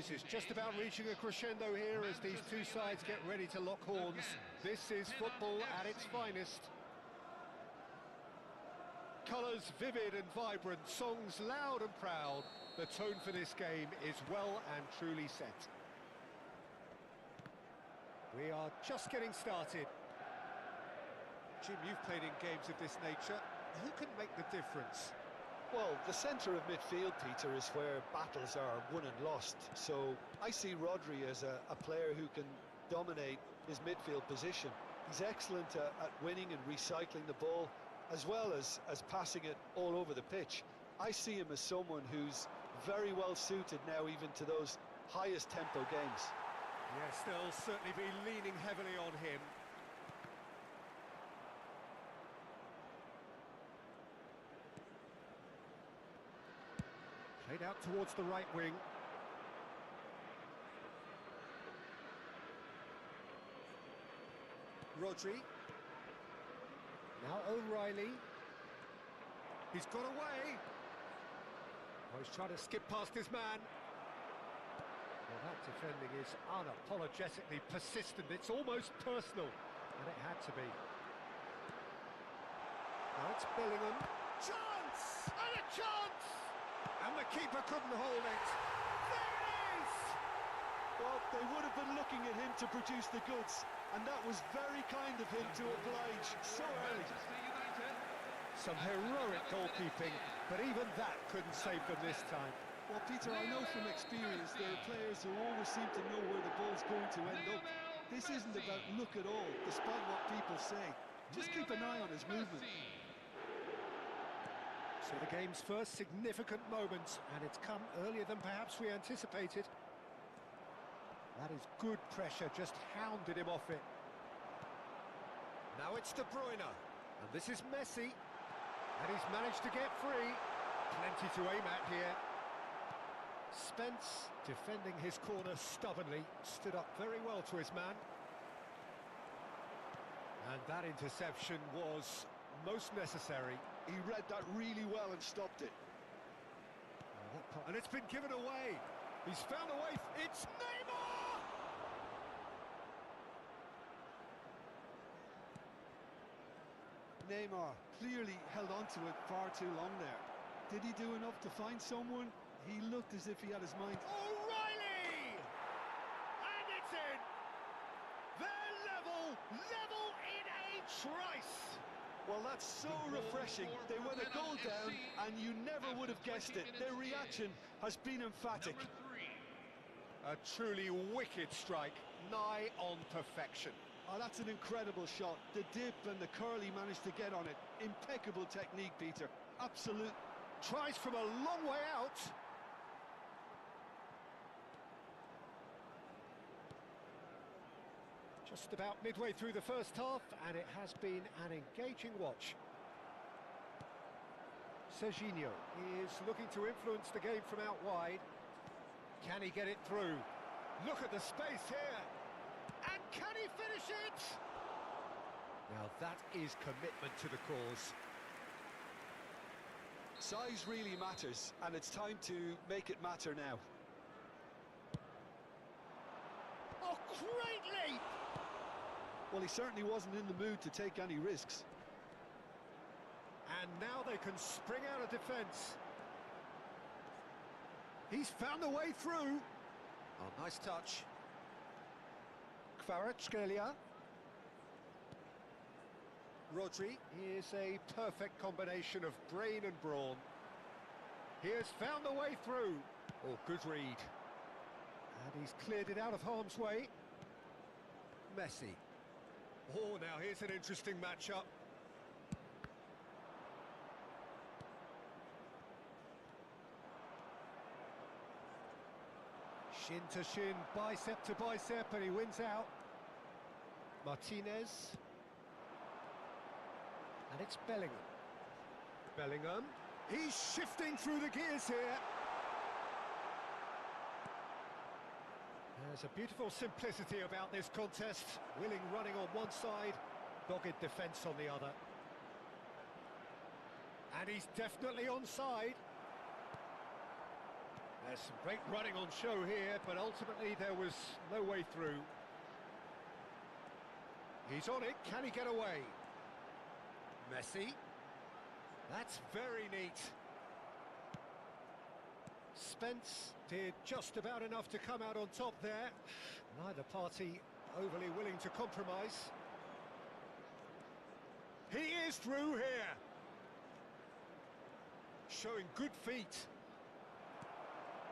noise is just about reaching a crescendo here as these two sides get ready to lock horns. This is football at its finest. Colours vivid and vibrant, songs loud and proud. The tone for this game is well and truly set. We are just getting started. Jim, you've played in games of this nature. Who can make the difference? Well, the centre of midfield, Peter, is where battles are won and lost. So I see Rodri as a player who can dominate his midfield position. He's excellent at winning and recycling the ball, as well as passing it all over the pitch. I see him as someone who's very well suited now even to those highest tempo games. Yes, they'll certainly be leaning heavily on him. Played out towards the right wing. Rodri. Now O'Reilly. He's got away. Oh, he's trying to skip past his man. Well, that defending is unapologetically persistent. It's almost personal, and it had to be. Now it's Bellingham. Chance! And a chance! And the keeper couldn't hold it. There it is! Well, they would have been looking at him to produce the goods, and that was very kind of him to oblige so early. Manchester United. Some heroic goalkeeping, but even that couldn't save them this time. Well, Peter, I know from experience there are players who always seem to know where the ball's going to end up. This isn't about luck at all, despite what people say. Just keep an eye on his movement. So the game's first significant moment, and it's come earlier than perhaps we anticipated. That is good pressure, just hounded him off it. Now it's De Bruyne, and this is Messi. And he's managed to get free. Plenty to aim at here. Spence, defending his corner stubbornly, stood up very well to his man. And that interception was most necessary. He read that really well and stopped it. And it's been given away. He's found a way. It's Neymar! Neymar clearly held on to it far too long there. Did he do enough to find someone? He looked as if he had his mind. O'Reilly! And it's in! They're level in a trice! Well, that's so refreshing. They went a goal down and you never would have guessed it. Their reaction has been emphatic. A truly wicked strike, nigh on perfection. Oh, that's an incredible shot. The dip and the curl he managed to get on it. Impeccable technique, Peter. Absolute. Tries from a long way out. Just about midway through the first half, and it has been an engaging watch. Serginho is looking to influence the game from out wide. Can he get it through? Look at the space here. And can he finish it? Now that is commitment to the cause. Size really matters, and it's time to make it matter now. Oh, great leap! Well, he certainly wasn't in the mood to take any risks. And now they can spring out of defence. He's found a way through. Oh, nice touch. Kvaratskhelia. Rodri is a perfect combination of brain and brawn. He has found a way through. Oh, good read. And he's cleared it out of harm's way. Messi. Oh, now here's an interesting matchup. Shin to shin, bicep to bicep, and he wins out. Martinez. And it's Bellingham. Bellingham. He's shifting through the gears here. There's a beautiful simplicity about this contest. Willing running on one side, dogged defence on the other. And he's definitely onside. There's some great running on show here, but ultimately there was no way through. He's on it, can he get away? Messi. That's very neat. Spence did just about enough to come out on top there. Neither party overly willing to compromise. He is through here. Showing good feet.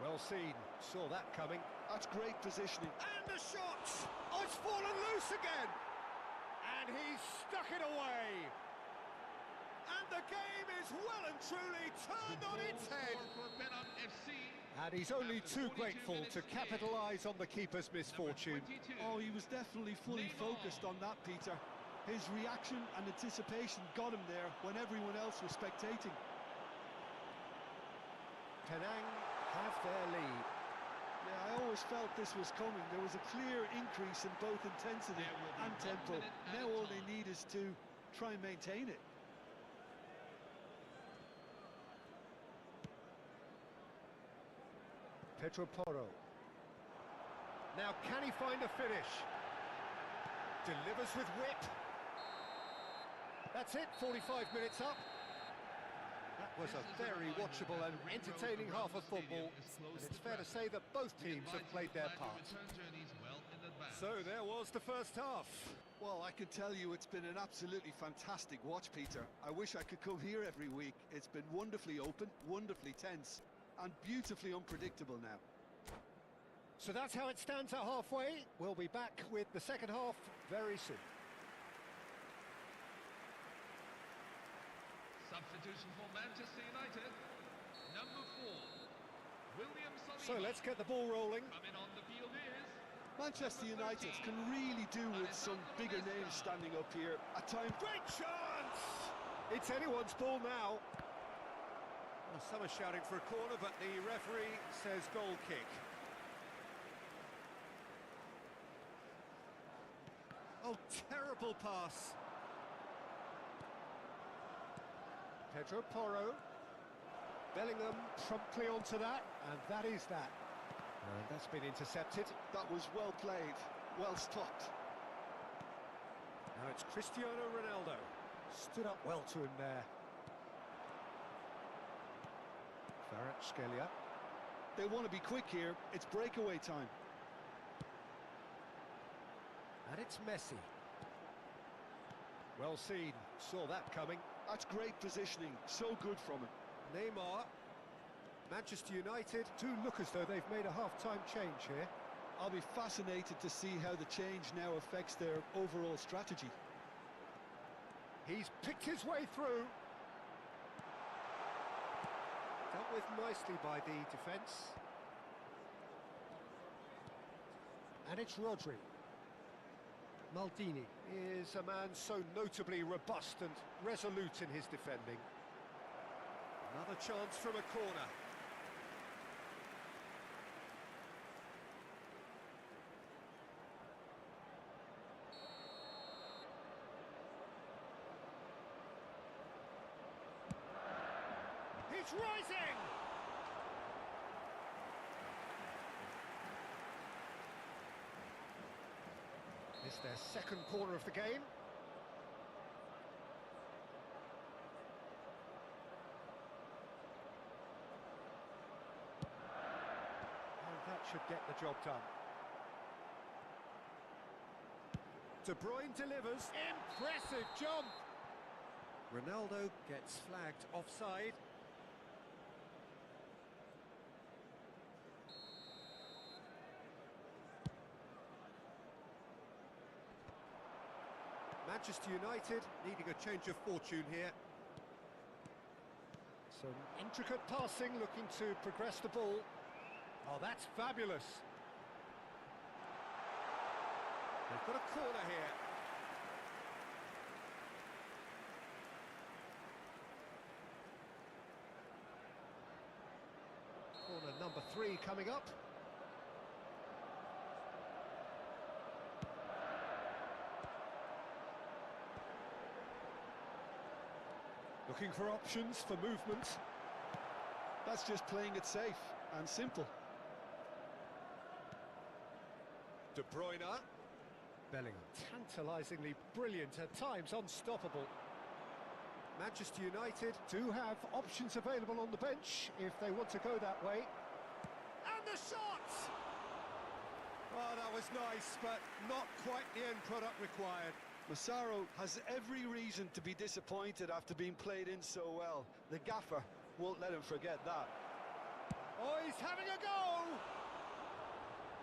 Well seen, saw that coming. That's great positioning. And the shot! Oh, it's fallen loose again! And he's stuck it away! And the game is well and truly turned on its head! And he's only too grateful to capitalise on the keeper's misfortune. Oh, he was definitely fully focused on that, Peter. His reaction and anticipation got him there when everyone else was spectating. Penang have their lead. Yeah, I always felt this was coming. There was a clear increase in both intensity and tempo. Now all they need is to try and maintain it. Pedro Porro. Now can he find a finish? Delivers with whip. That's it, 45 minutes up. That was a very watchable and entertaining half of football, and it's fair to say that both teams have played their part. So there was the first half. Well, I can tell you it's been an absolutely fantastic watch, Peter. I wish I could come here every week. It's been wonderfully open, wonderfully tense, and beautifully unpredictable now. So that's how it stands at halfway. We'll be back with the second half very soon. Substitution for Manchester United, number 4, William Saliba. So let's get the ball rolling. Coming on the field is Manchester United can really do with some bigger names standing up here. At times, Great chance! It's anyone's ball now. Well, some are shouting for a corner, but the referee says goal kick. Oh, terrible pass. Pedro Porro. Bellingham promptly onto that, and that is that. And that's been intercepted. that was well played, well stopped. Now it's Cristiano Ronaldo. Stood up well to him there. Kvaratskhelia. They want to be quick here, it's breakaway time. And it's Messi. Well seen, saw that coming. That's great positioning, so good from him. Neymar. Manchester United do look as though they've made a half-time change here. I'll be fascinated to see how the change now affects their overall strategy. He's picked his way through. Dealt with nicely by the defence. And it's Rodri. Maldini is a man so notably robust and resolute in his defending. Another chance from a corner. He's rising! It's their second corner of the game. And that should get the job done. De Bruyne delivers. Impressive jump! Ronaldo gets flagged offside. Manchester United needing a change of fortune here. Some intricate passing, looking to progress the ball. Oh, that's fabulous. They've got a corner here. Corner number 3 coming up. Looking for options for movement. That's just playing it safe. and simple. De Bruyne. Bellingham, tantalisingly brilliant, at times unstoppable. Manchester United do have options available on the bench if they want to go that way. And the shot! Oh, that was nice, but not quite the end product required. Massaro has every reason to be disappointed after being played in so well. The gaffer won't let him forget that. Oh, he's having a go!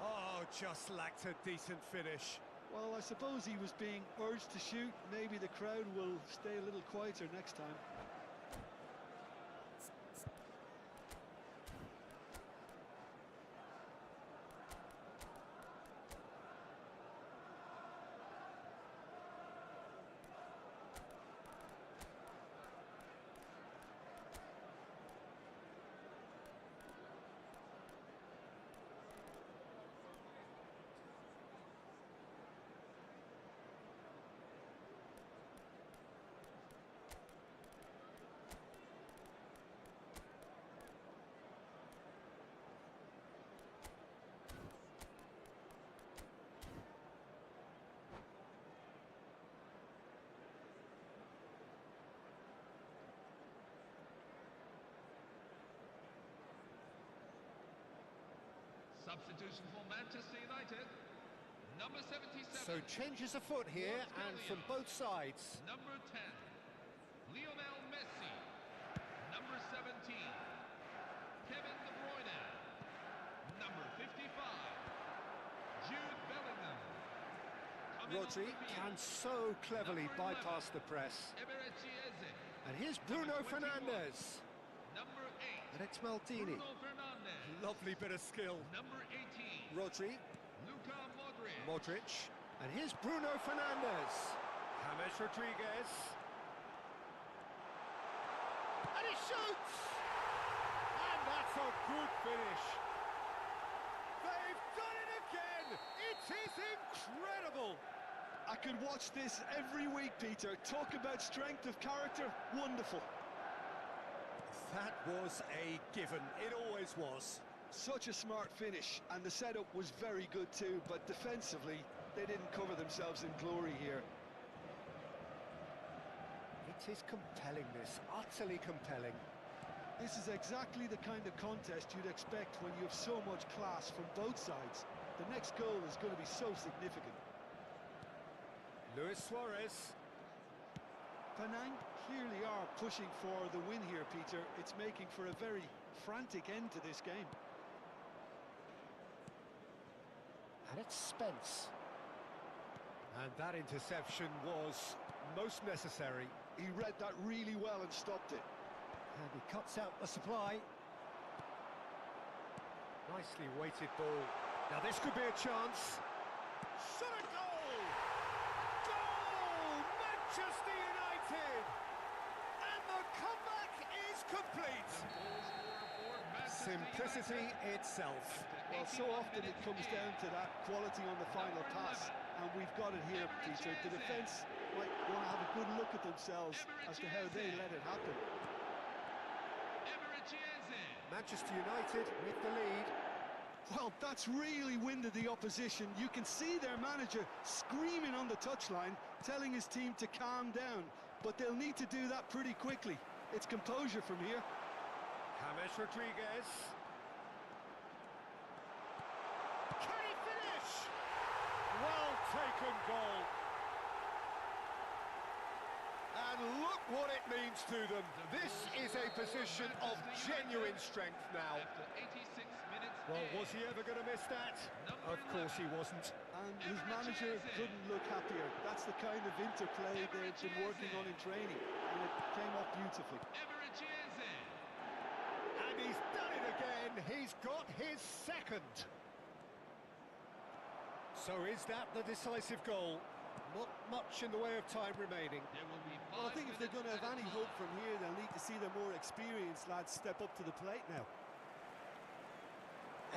Oh, just lacked a decent finish. Well, I suppose he was being urged to shoot. Maybe the crowd will stay a little quieter next time. Substitution for Manchester United. Number 77. So changes afoot here, and from both sides. Number 10, Lionel Messi. Number 17, Kevin De Bruyne. Number 55, Jude Bellingham. Rodri can so cleverly bypass the press. Gxgent. And here's Bruno Fernandes. Number 8, And it's Maldini. Bruno Fernandes. Lovely bit of skill. Number 18, Rodri, Luka Modric. Modric. And here's Bruno Fernandes. James Rodriguez. And he shoots! And that's a good finish. They've done it again! It is incredible! I could watch this every week, Peter. Talk about strength of character. Wonderful. That was a given. It always was. Such a smart finish, and the setup was very good too, but defensively, they didn't cover themselves in glory here. It is compelling, this. Utterly compelling. This is exactly the kind of contest you'd expect when you have so much class from both sides. The next goal is going to be so significant. Luis Suarez. Penang clearly are pushing for the win here, Peter. It's making for a very frantic end to this game. And it's Spence. And that interception was most necessary. He read that really well and stopped it. And he cuts out the supply. Nicely weighted ball. Now this could be a chance. Shot a goal! Goal! Manchester United! And the comeback is complete. Simplicity itself. Well, so often it comes down to that quality on the final pass, and we've got it here, Peter. The defence might want to have a good look at themselves as to how they let it happen. Manchester United with the lead. Well, that's really winded the opposition. You can see their manager screaming on the touchline, telling his team to calm down, but they'll need to do that pretty quickly. It's composure from here. James Rodriguez. Can he finish? Well taken goal. And look what it means to them. This is a position of genuine strength now. After 86 minutes. Well, was he ever going to miss that? Of course he wasn't. And his manager couldn't look happier. That's the kind of interplay they've been working on in training, and it came off beautifully. And he's done it again. He's got his second. So is that the decisive goal? Not much in the way of time remaining. Well, I think if they're going to have any hope from here, they'll need to see the more experienced lads step up to the plate now.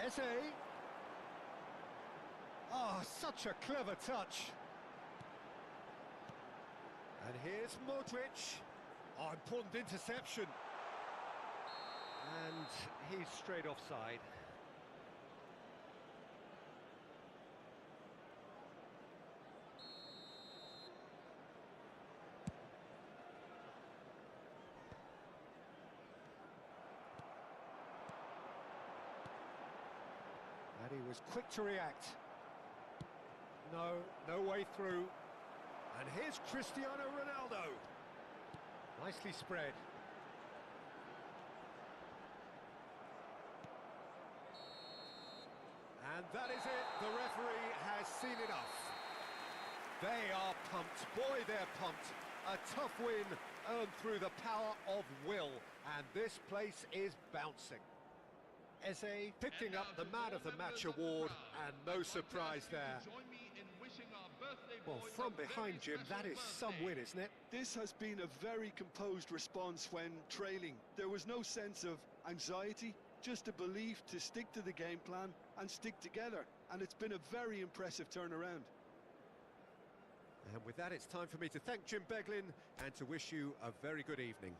Eze. Oh, such a clever touch. And here's Modric. Oh, important interception. And he's straight offside. And he was quick to react. No way through. And here's Cristiano Ronaldo. Nicely spread. And that is it. The referee has seen enough. They are pumped. Boy, they're pumped. A tough win earned through the power of will. And this place is bouncing. Eze picking up the Man of the Match award, and no surprise there. Well, from behind, Jim, that is some win, isn't it? This has been a very composed response when trailing. There was no sense of anxiety, just a belief to stick to the game plan and stick together. And it's been a very impressive turnaround. And with that, it's time for me to thank Jim Beglin and to wish you a very good evening.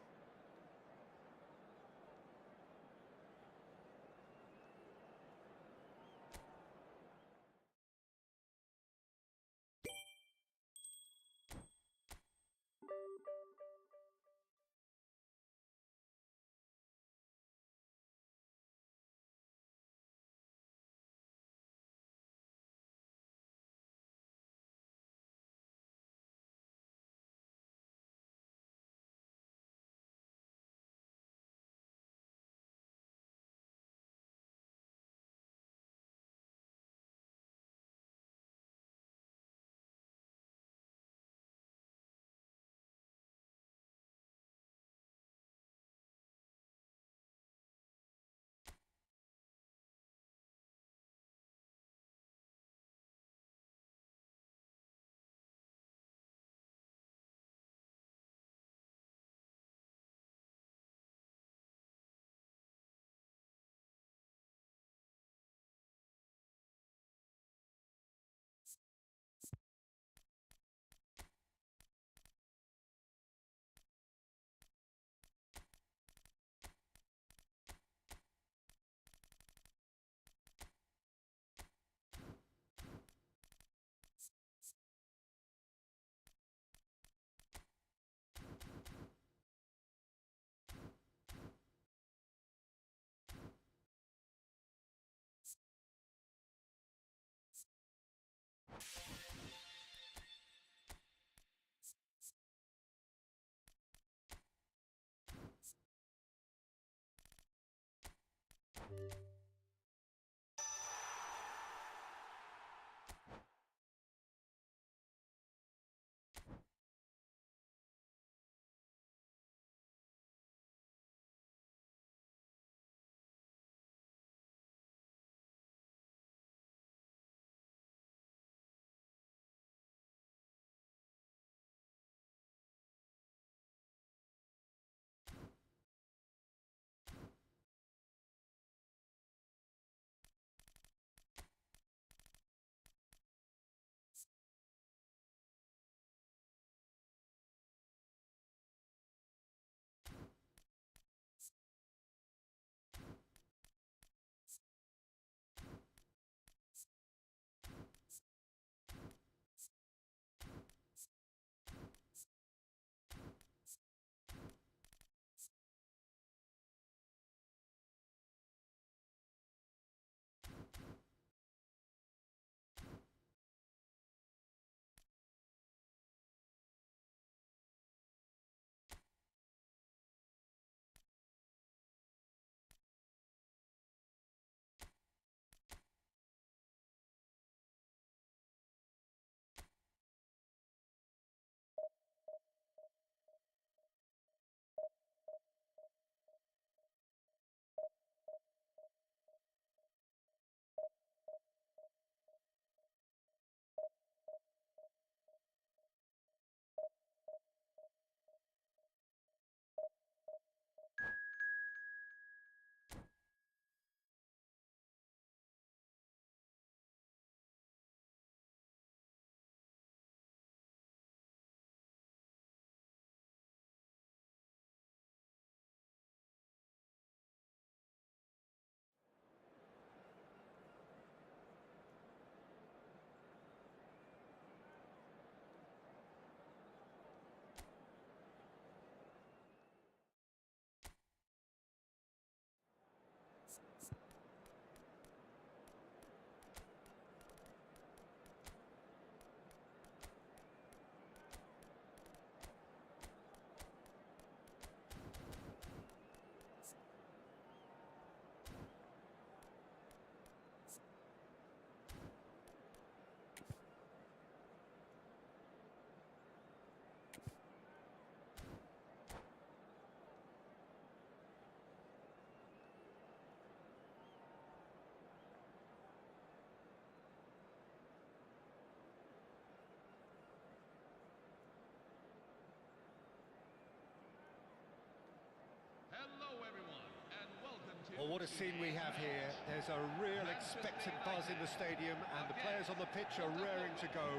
what a scene we have here. There's a real expectant buzz in the stadium, and the players on the pitch are raring to go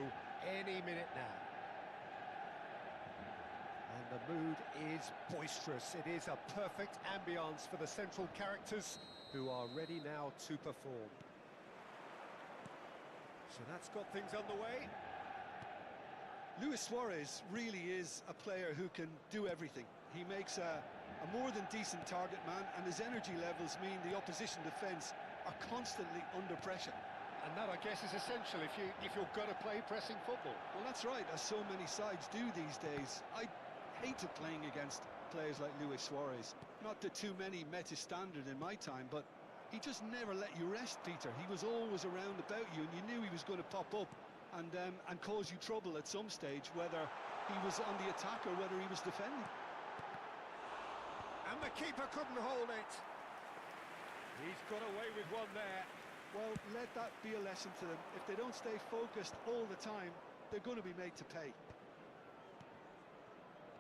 any minute now. And the mood is boisterous. It is a perfect ambience for the central characters who are ready now to perform. So that's got things underway. Luis Suarez really is a player who can do everything. He makes a more than decent target man, and his energy levels mean the opposition defence are constantly under pressure. And that, I guess, is essential if you're going to play pressing football. Well, that's right, as so many sides do these days. I hated playing against players like Luis Suarez. Not that too many met his standard in my time, but he just never let you rest, Peter. He was always around about you, and you knew he was going to pop up and cause you trouble at some stage, whether he was on the attack or whether he was defending. And the keeper couldn't hold it. He's got away with one there. Well, let that be a lesson to them. If they don't stay focused all the time, they're going to be made to pay.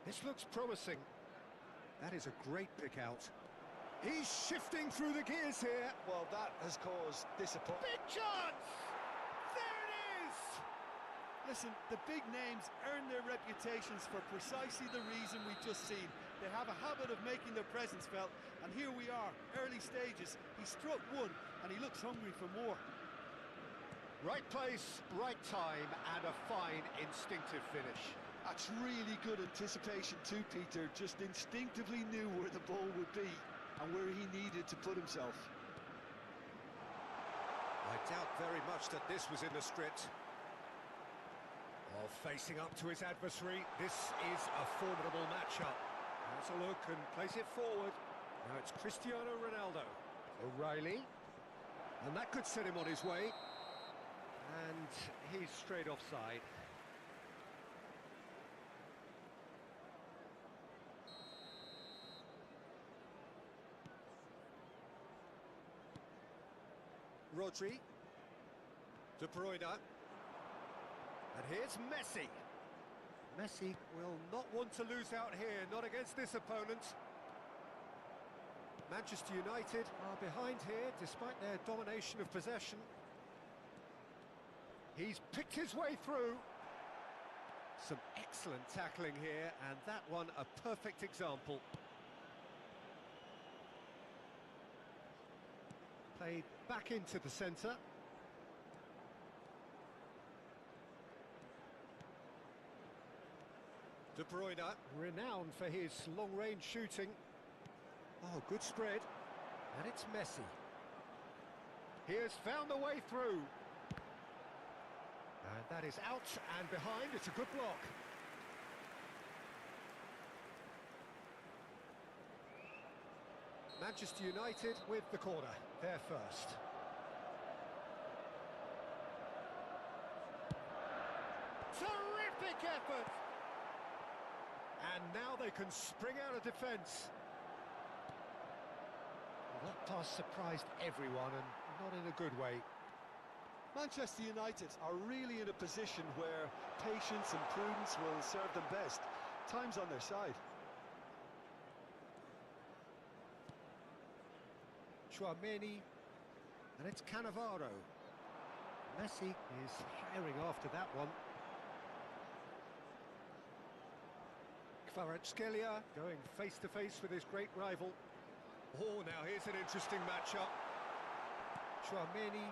This looks promising. That is a great pick out. He's shifting through the gears here. Well, that has caused disappointment. Big chance! There it is! Listen, the big names earn their reputations for precisely the reason we've just seen. They have a habit of making their presence felt, and here we are, early stages. He struck one, and he looks hungry for more. Right place, right time, and a fine instinctive finish. That's really good anticipation too, Peter. Just instinctively knew where the ball would be and where he needed to put himself. I doubt very much that this was in the script. Facing up to his adversary, this is a formidable matchup. Has a look and plays it forward. Now it's Cristiano Ronaldo. O'Reilly. And that could set him on his way. And he's straight offside. Rodri. De Bruyne. And here's Messi. Messi will not want to lose out here, not against this opponent. Manchester United are behind here, despite their domination of possession. He's picked his way through. Some excellent tackling here, and that one a perfect example. Played back into the centre. De Bruyne, renowned for his long-range shooting. Oh, good spread. And it's Messi. He has found a way through. And that is out and behind. It's a good block. Manchester United with the corner. They're first. Terrific effort! And now they can spring out of defence. Well, that pass surprised everyone, and not in a good way. Manchester United are really in a position where patience and prudence will serve them best. Time's on their side. Tchouaméni, and it's Cannavaro. Messi is firing after that one. Kvaratskhelia going face-to-face with his great rival. Oh, now here's an interesting matchup. Tchouaméni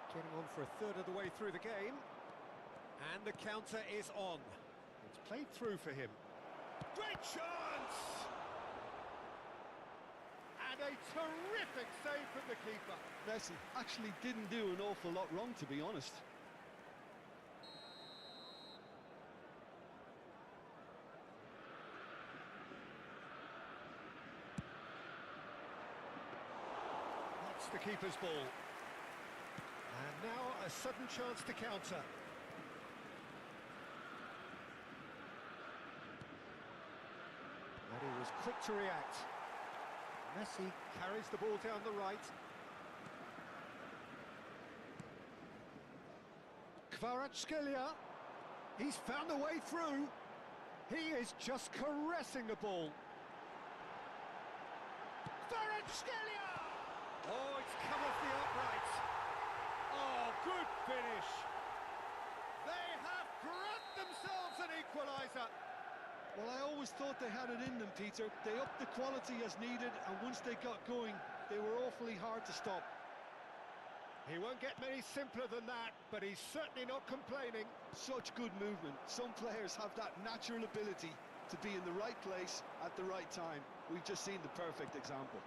getting on for a third of the way through the game. And the counter is on. It's played through for him. Great chance! And a terrific save from the keeper. Messi actually didn't do an awful lot wrong, to be honest. That's the keeper's ball. And now a sudden chance to counter. And he was quick to react. Messi carries the ball down the right. Kvaratskhelia, he's found a way through. He is just caressing the ball. Oh, it's come off the upright. Oh, good finish. They have grabbed themselves an equaliser. Well, I always thought they had it in them, Peter. They upped the quality as needed, and once they got going, they were awfully hard to stop. He won't get many simpler than that, but he's certainly not complaining. Such good movement. Some players have that natural ability to be in the right place at the right time. We've just seen the perfect example.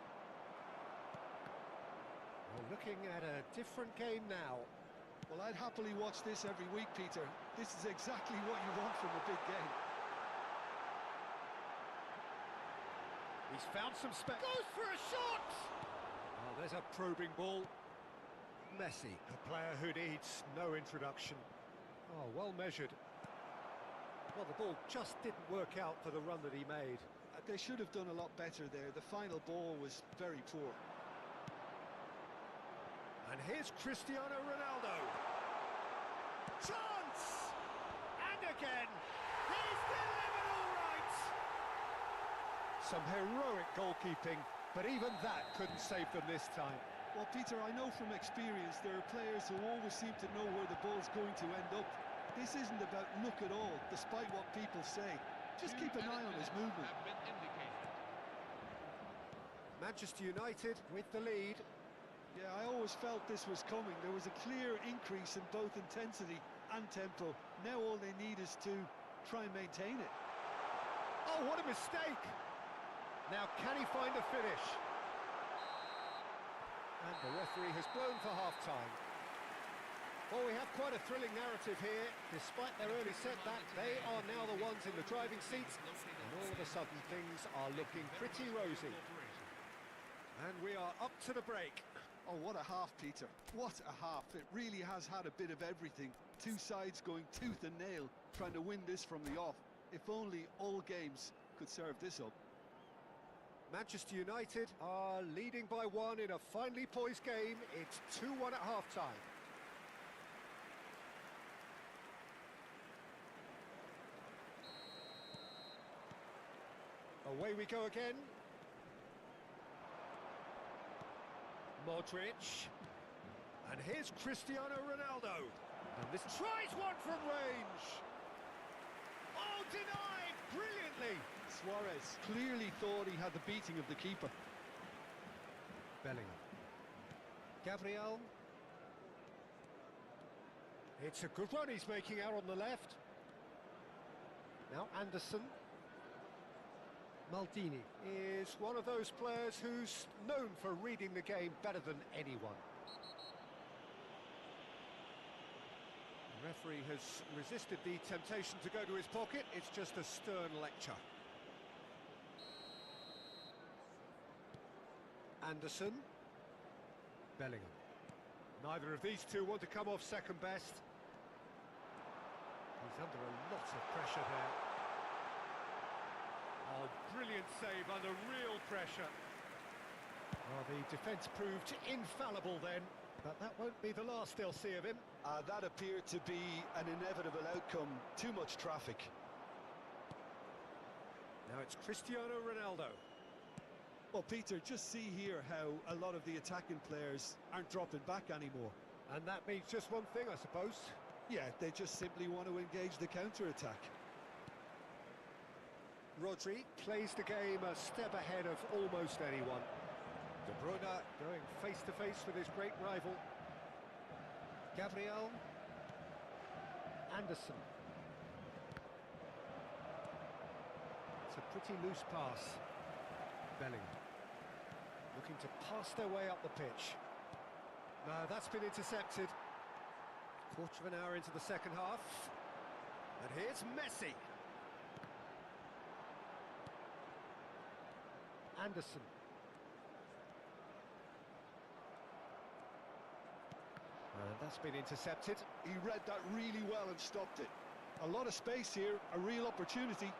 We're looking at a different game now. Well, I'd happily watch this every week, Peter. This is exactly what you want from a big game. He's found some space. Goes for a shot! Oh, there's a probing ball. Messi, a player who needs no introduction. Oh, well measured. Well, the ball just didn't work out for the run that he made. They should have done a lot better there. The final ball was very poor. And here's Cristiano Ronaldo. Chance! And again! He's delivered all right! Some heroic goalkeeping, but even that couldn't save them this time. Well, Peter, I know from experience there are players who always seem to know where the ball's going to end up. This isn't about luck at all, despite what people say. Just keep an eye on his movement. Manchester United with the lead. Yeah, I always felt this was coming. There was a clear increase in both intensity and tempo. Now all they need is to try and maintain it. Oh, what a mistake! Now, can he find a finish? And the referee has blown for half-time. Well, we have quite a thrilling narrative here. Despite their early setback, they are now the ones in the driving seats. And all of a sudden, things are looking pretty rosy. And we are up to the break. Oh, what a half, Peter. What a half. It really has had a bit of everything. Two sides going tooth and nail, trying to win this from the off. If only all games could serve this up. Manchester United are leading by one in a finely poised game. It's 2-1 at half-time. Away we go again. Modric. And here's Cristiano Ronaldo. And this tries one from range. Oh, denied brilliantly. Suarez clearly thought he had the beating of the keeper. Bellingham. Gabriel. It's a good run he's making out on the left. Now Anderson. Maldini is one of those players who's known for reading the game better than anyone. The referee has resisted the temptation to go to his pocket. It's just a stern lecture. Anderson. Bellingham. Neither of these two want to come off second best. He's under a lot of pressure there. Oh, brilliant save under real pressure. Well, the defence proved infallible then, but that won't be the last they'll see of him. That appeared to be an inevitable outcome. Too much traffic. Now it's Cristiano Ronaldo. Well, Peter, just see here how a lot of the attacking players aren't dropping back anymore. And that means just one thing, I suppose. Yeah, they just simply want to engage the counter-attack. Rodri plays the game a step ahead of almost anyone. De Bruyne going face-to-face with his great rival. Gabriel. Anderson. It's a pretty loose pass. Bellingham. Looking to pass their way up the pitch. No, that's been intercepted. Quarter of an hour into the second half. And here's Messi. Anderson. And that's been intercepted. He read that really well and stopped it. A lot of space here, a real opportunity.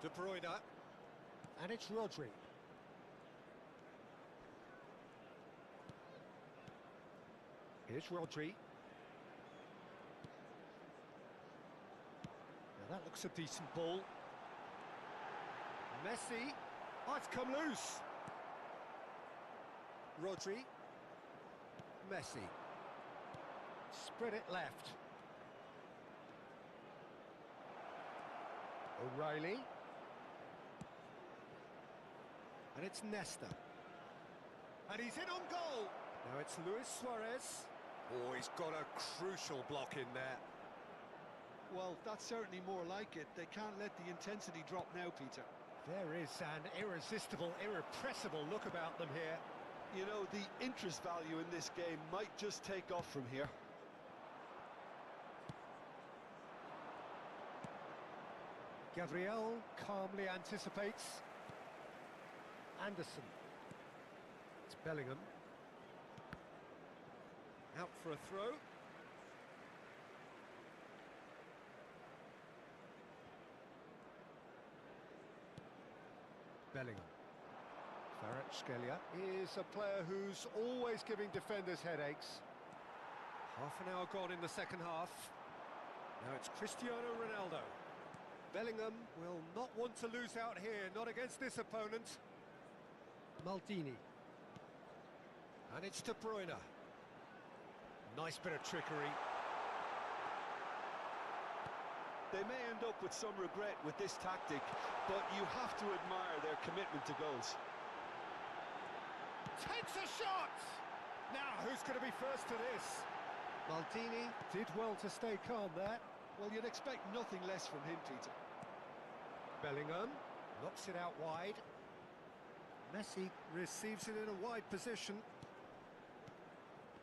De Bruyne. And it's Rodri. Here's Rodri. Now that looks a decent ball. Messi. Oh, it's come loose. Rodri. Messi. Spread it left. O'Reilly. And it's Nesta. And he's in on goal. Now it's Luis Suarez. Oh, he's got a crucial block in there. Well, that's certainly more like it. They can't let the intensity drop now, Peter. There is an irresistible, irrepressible look about them here. You know, the interest value in this game might just take off from here. Gabriel calmly anticipates. Anderson. It's Bellingham. Out for a throw. Bellingham. Kvaratskhelia is a player who's always giving defenders headaches. Half an hour gone in the second half. Now it's Cristiano Ronaldo. Bellingham will not want to lose out here, not against this opponent. Maldini. And it's De Bruyne. Nice bit of trickery. They may end up with some regret with this tactic, but you have to admire their commitment to goals. Takes a shot! Now, who's going to be first to this? Maldini did well to stay calm there. Well, you'd expect nothing less from him, Peter. Bellingham knocks it out wide. Messi receives it in a wide position.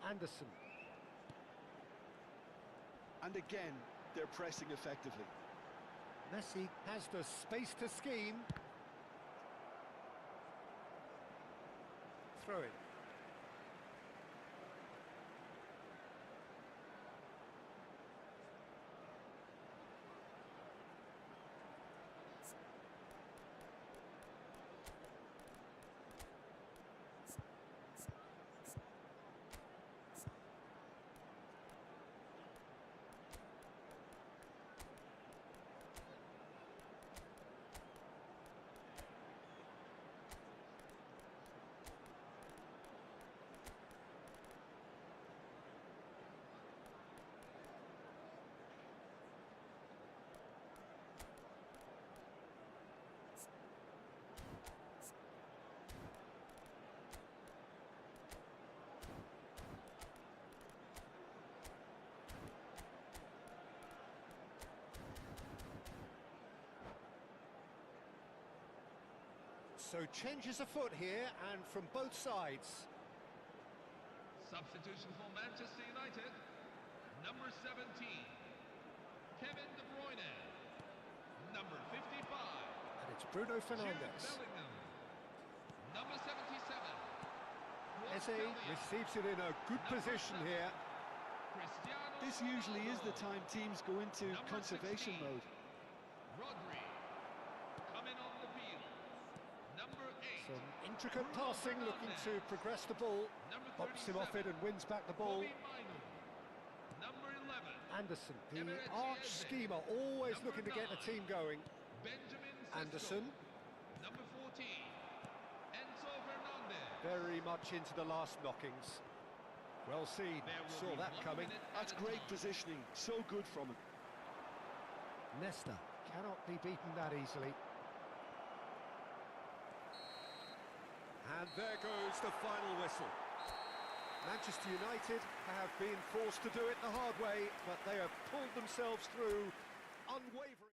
Anderson. And again, they're pressing effectively. Messi has the space to scheme. Throw it. So changes afoot here, and from both sides. Substitution for Manchester United. Number 17, Kevin De Bruyne. Number 55, And it's Bruno Jude Fernandes. Bellingham. Number 77, Eze receives it in a good position here. Cristiano This usually is the Ronaldo. time teams go into Number conservation 16, mode. Rodri coming on the field. Number 8, Some intricate Bruno passing, looking to Fernandes. progress the ball. Number Bops him off it 37, and wins back the ball. Bobby Mino. Number 11, Anderson, the Emirates arch Eze. schemer, always Number looking to get the 9, team going. Benjamin Sesko. Anderson, Number 14, Enzo Fernandez. very much into the last knockings. Well seen, There will saw be that 1 coming. minute That's at a great time. positioning, so good from him. Nesta cannot be beaten that easily. And there goes the final whistle. Manchester United have been forced to do it the hard way, but they have pulled themselves through unwavering.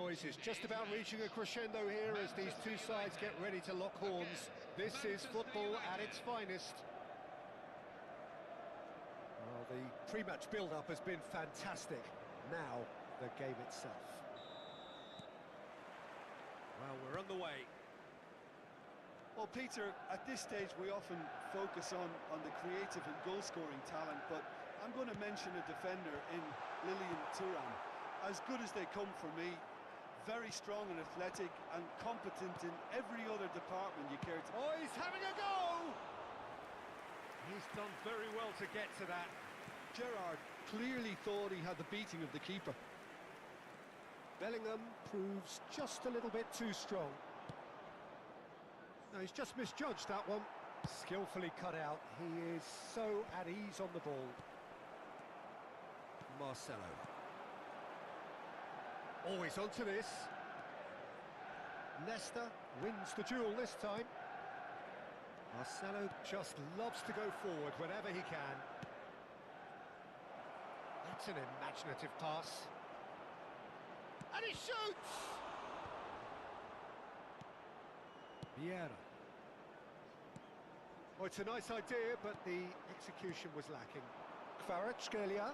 noise is just about reaching a crescendo here as these two sides get ready to lock horns. This is football at its finest. Well, the pre-match build-up has been fantastic. Now, the game itself. Well, we're on the way. Well, Peter, at this stage we often focus on the creative and goal-scoring talent, but I'm going to mention a defender in Lilian Thuram. As good as they come for me, very strong and athletic and competent in every other department you care to... Oh, he's having a go! He's done very well to get to that. Gerrard clearly thought he had the beating of the keeper. Bellingham proves just a little bit too strong. No, he's just misjudged that one. Skillfully cut out. He is so at ease on the ball. Marcelo. Always onto this. Leicester wins the duel this time. Marcelo just loves to go forward whenever he can. That's an imaginative pass. And he shoots! Vieira. Oh, it's a nice idea, but the execution was lacking. Kvaratskhelia.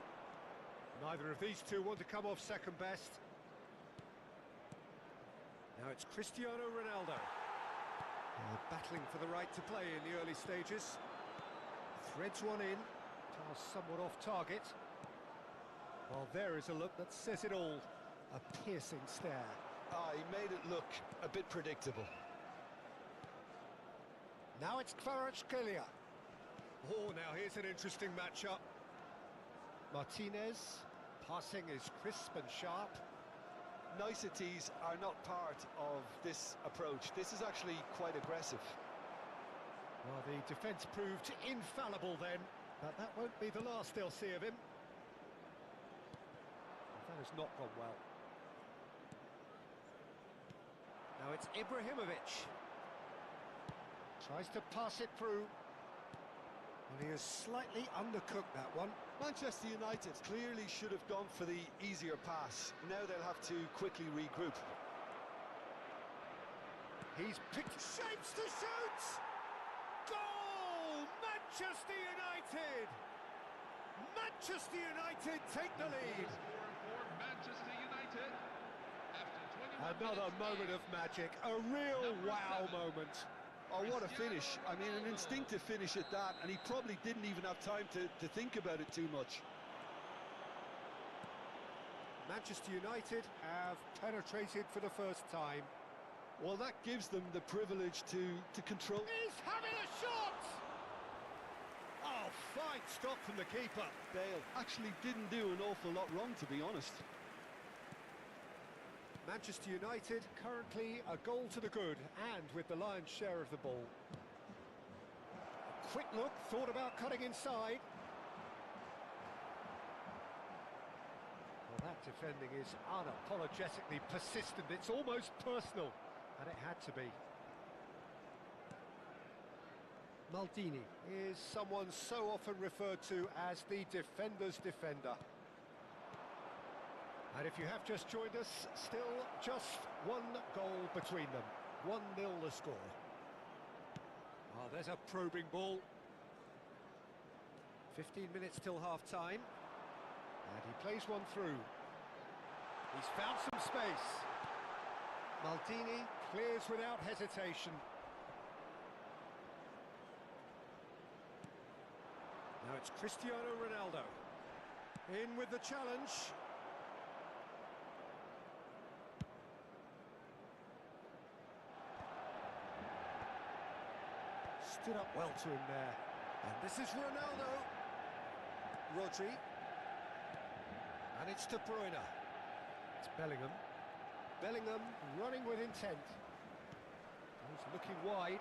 Neither of these two want to come off second best. Now it's Cristiano Ronaldo. Battling for the right to play in the early stages. Threads one in. Pass somewhat off target. Well, there is a look that says it all. A piercing stare. He made it look a bit predictable. Now it's Kvaratskhelia. Oh, now here's an interesting matchup. Martinez. Passing is crisp and sharp. Niceties are not part of this approach. This is actually quite aggressive. Well, the defence proved infallible then, but that won't be the last they'll see of him. That has not gone well. Now it's Ibrahimovic. Tries to pass it through. And he has slightly undercooked that one. Manchester United clearly should have gone for the easier pass. Now they'll have to quickly regroup. He's picked shapes to shoot! Goal! Manchester United! Manchester United take the lead. For Manchester United. After 21 Another minutes moment of magic, a real wow moment. Oh, what a finish. I mean, an instinctive finish at that, and he probably didn't even have time to think about it too much. Manchester United have penetrated for the first time. Well, that gives them the privilege to control. He's having a shot! Oh, fine stop from the keeper. Bale actually didn't do an awful lot wrong, to be honest. Manchester United currently a goal to the good and with the lion's share of the ball. A quick look, thought about cutting inside. Well, that defending is unapologetically persistent. It's almost personal, and it had to be. Maldini is someone so often referred to as the defender's defender. And if you have just joined us, still just one goal between them. 1-0 the score. Oh, there's a probing ball. 15 minutes till half-time. And he plays one through. He's found some space. Maldini clears without hesitation. Now it's Cristiano Ronaldo. In with the challenge. Stood up well to him there. And this is Ronaldo. Rodri. And it's De Bruyne. It's Bellingham. Bellingham running with intent. He's looking wide.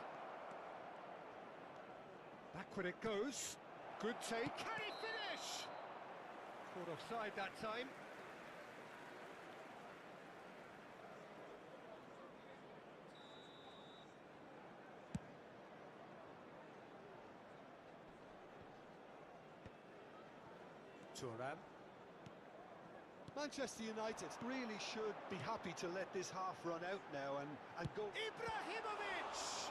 Backward it goes. Good take. Can he finish? Caught offside that time. Thuram. Manchester United really should be happy to let this half run out now and go. Ibrahimovic!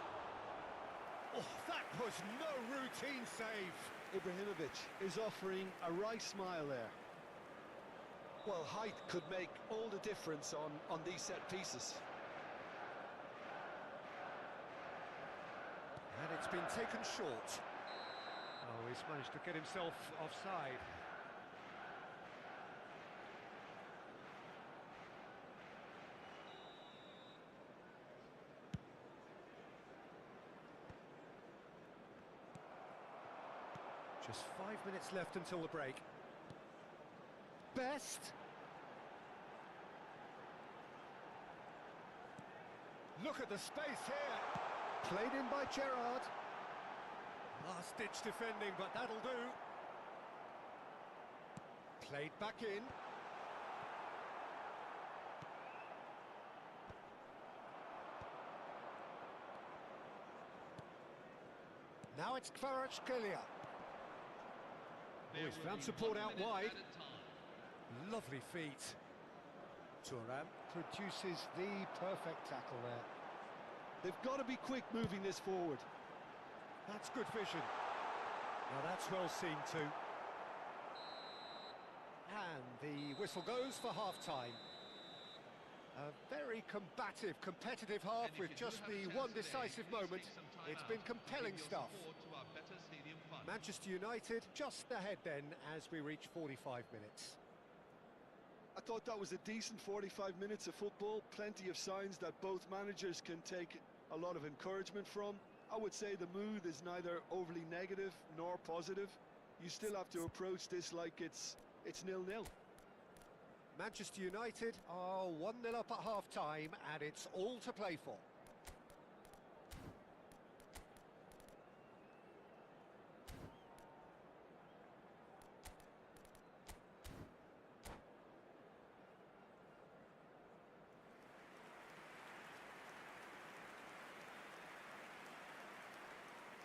Oh, that was no routine save. Ibrahimovic is offering a wry smile there. Well, height could make all the difference on these set pieces. And it's been taken short. Oh, he's managed to get himself offside. Just 5 minutes left until the break. Best. Look at the space here. Played in by Gerrard. Last-ditch defending, but that'll do. Played back in. Now it's Kvaratskhelia. Oh, he's found support out wide. Lovely feet. Thuram produces the perfect tackle there. They've got to be quick moving this forward. That's good vision. Now that's well seen too. And the whistle goes for half-time. A very combative, competitive half with just the one decisive moment. It's been compelling stuff. Manchester United just ahead then as we reach 45 minutes. I thought that was a decent 45 minutes of football. Plenty of signs that both managers can take a lot of encouragement from. I would say the mood is neither overly negative nor positive. You still have to approach this like it's 0-0. Manchester United are 1-0 up at half-time and it's all to play for.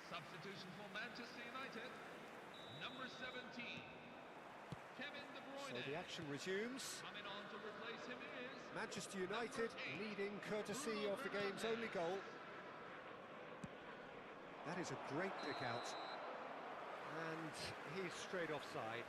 Substitution for Manchester United. Number 17, Kevin De Bruyne. So the action resumes. Coming on to replace him is Manchester United leading courtesy of the game's only goal. That is a great pick out. And he's straight offside.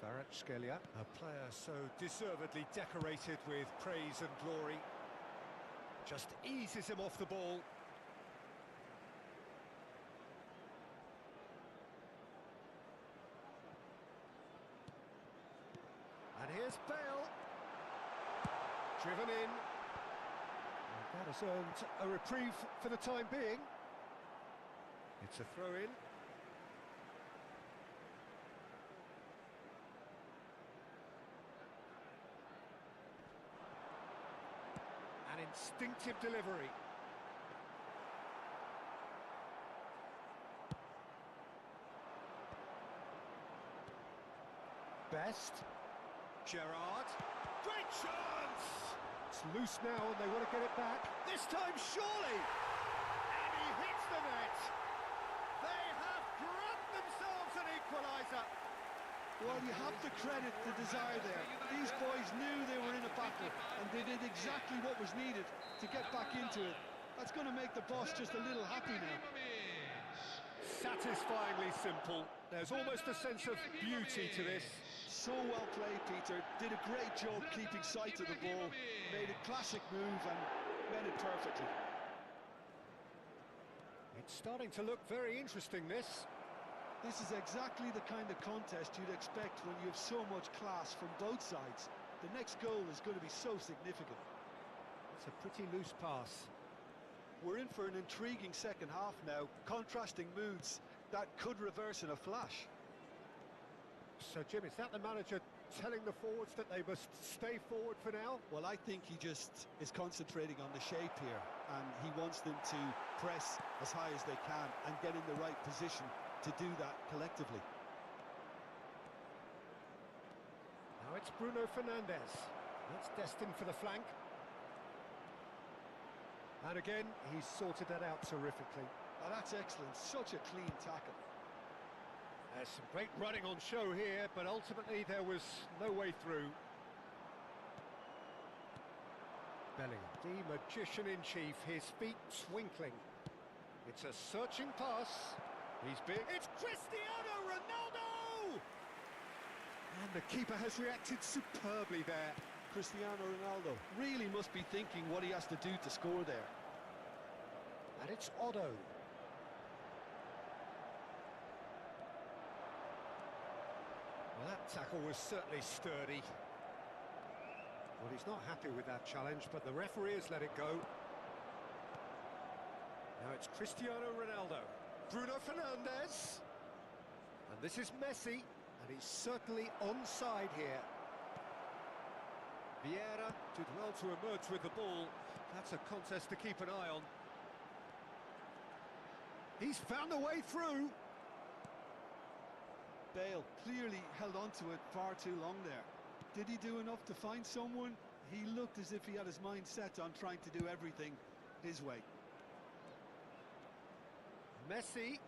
Kvaratskhelia, a player so deservedly decorated with praise and glory, just eases him off the ball. And here's Bale, driven in. And that has earned a reprieve for the time being. It's a throw-in. An instinctive delivery. Best. Gerrard. Great chance! It's loose now and they want to get it back. This time surely! And he hits the net! They have grabbed themselves an equaliser! Well, you have to credit the desire there. These boys knew they were in a battle, and they did exactly what was needed to get back into it. That's going to make the boss just a little happy now. Satisfyingly simple. There's almost a sense of beauty to this. So well played, Peter. Did a great job keeping sight of the ball. Made a classic move and met it perfectly. It's starting to look very interesting, this. This is exactly the kind of contest you'd expect when you have so much class from both sides. The next goal is going to be so significant. It's a pretty loose pass. We're in for an intriguing second half now, contrasting moods that could reverse in a flash. So, Jim, is that the manager telling the forwards that they must stay forward for now. Well, I think he just is concentrating on the shape here, and he wants them to press as high as they can and get in the right position to do that collectively. Now it's Bruno Fernandes. That's destined for the flank. And again, he's sorted that out terrifically. Now that's excellent, such a clean tackle. There's some great running on show here, but ultimately there was no way through. Bellingham, the magician-in-chief, his feet twinkling. It's a searching pass. It's Cristiano Ronaldo! And the keeper has reacted superbly there. Cristiano Ronaldo really must be thinking what he has to do to score there. And it's Otto. Well, that tackle was certainly sturdy. Well, he's not happy with that challenge, but the referee has let it go. Now it's Cristiano Ronaldo. Bruno Fernandes. And this is Messi, and he's certainly onside here. Vieira did well to emerge with the ball. That's a contest to keep an eye on. He's found a way through. Bale clearly held on to it far too long there. Did he do enough to find someone? He looked as if he had his mind set on trying to do everything his way. Messi.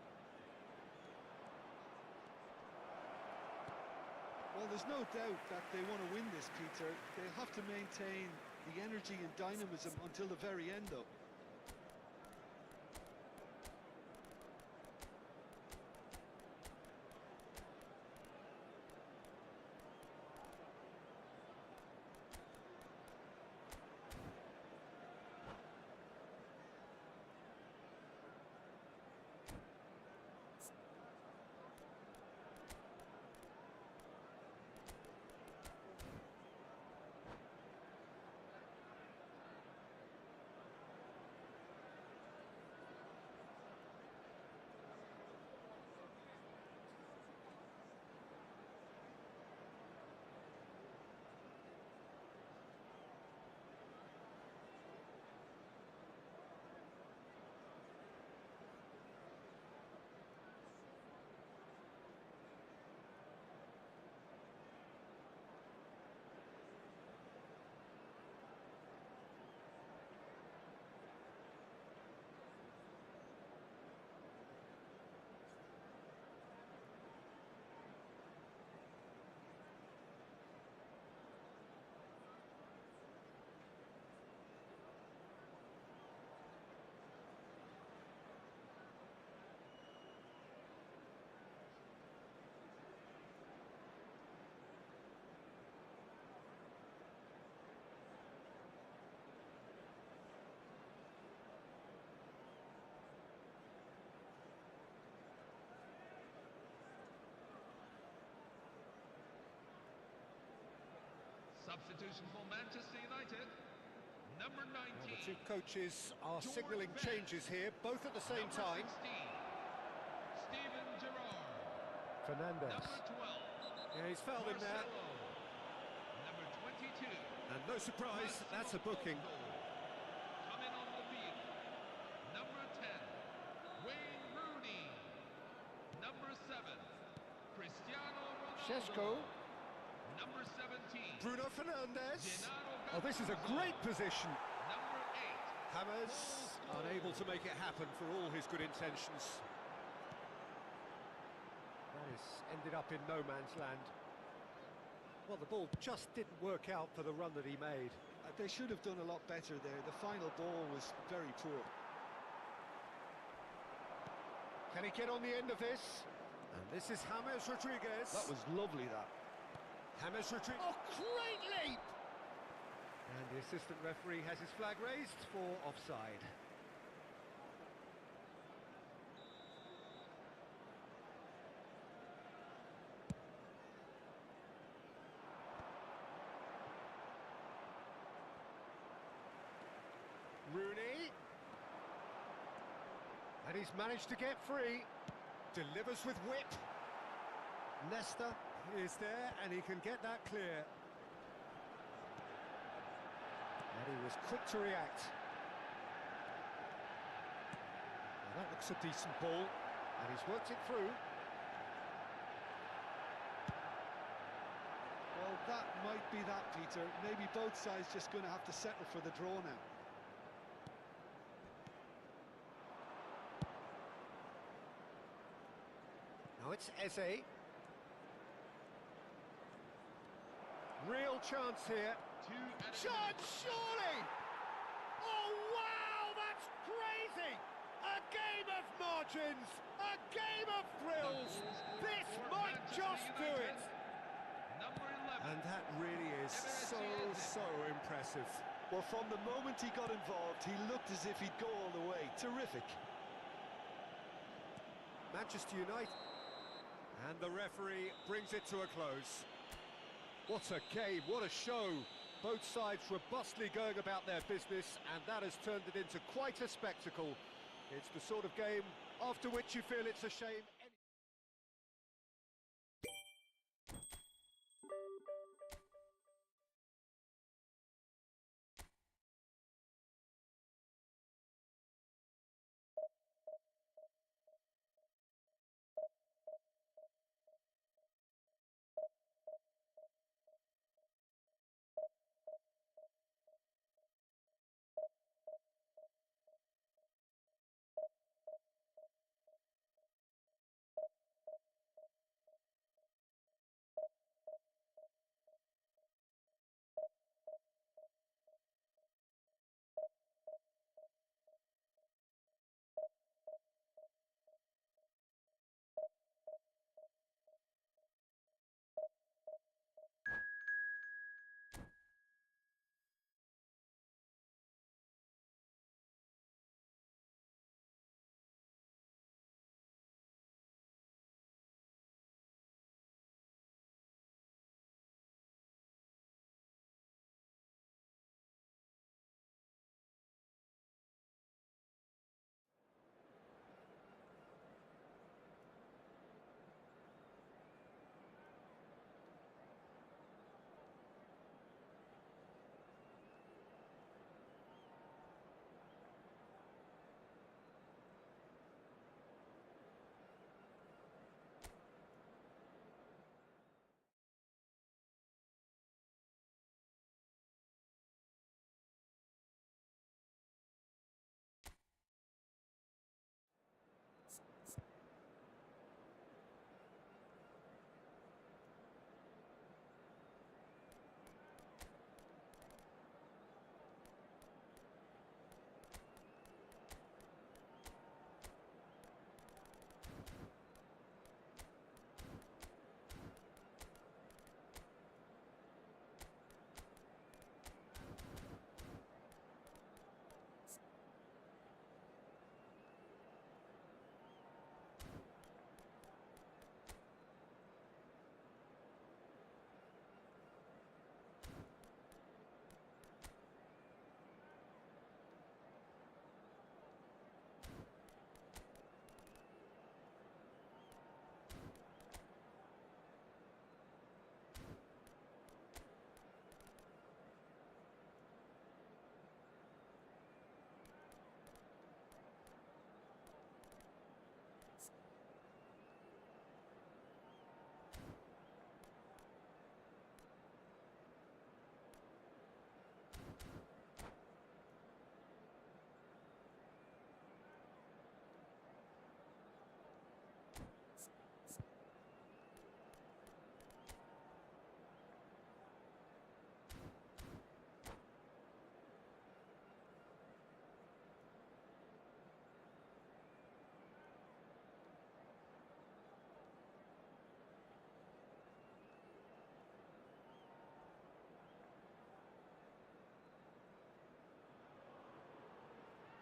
Well, there's no doubt that they want to win this, Peter. They'll have to maintain the energy and dynamism until the very end, though. Substitution for Manchester United, number 19. Well, the two coaches are signalling changes here, both at the same number time. 16, Steven Gerrard. Fernandes. Number 12, Yeah, he's fouled him there. Marcelo. Number 22. And no surprise, that's a booking. Coming on the field, number 10, Wayne Rooney. Number 7, Cristiano Ronaldo. Šeško. Number 17, Bruno Fernandes. Gennaro Oh, this is a great position. Number 8, Hammers unable to make it happen for all his good intentions. That has ended up in no man's land. Well, the ball just didn't work out for the run that he made. They should have done a lot better there. The final ball was very poor. Can he get on the end of this? And this is James Rodriguez. That was lovely, that. James Rodriguez. Oh, great leap! And the assistant referee has his flag raised for offside. Rooney. And he's managed to get free. Delivers with whip. Leicester is there, and he can get that clear. And he was quick to react. Well, that looks a decent ball, and he's worked it through. Well, that might be that, Peter. Maybe both sides just going to have to settle for the draw now. Now it's Eze. Real chance here. Chance, surely! Oh, wow, that's crazy! A game of margins, a game of thrills. This might just do it. Number 11. And that really is so impressive. Well, from the moment he got involved, he looked as if he'd go all the way. Terrific. Manchester United. And the referee brings it to a close. What a game, what a show. Both sides robustly going about their business, and that has turned it into quite a spectacle. It's the sort of game after which you feel it's a shame.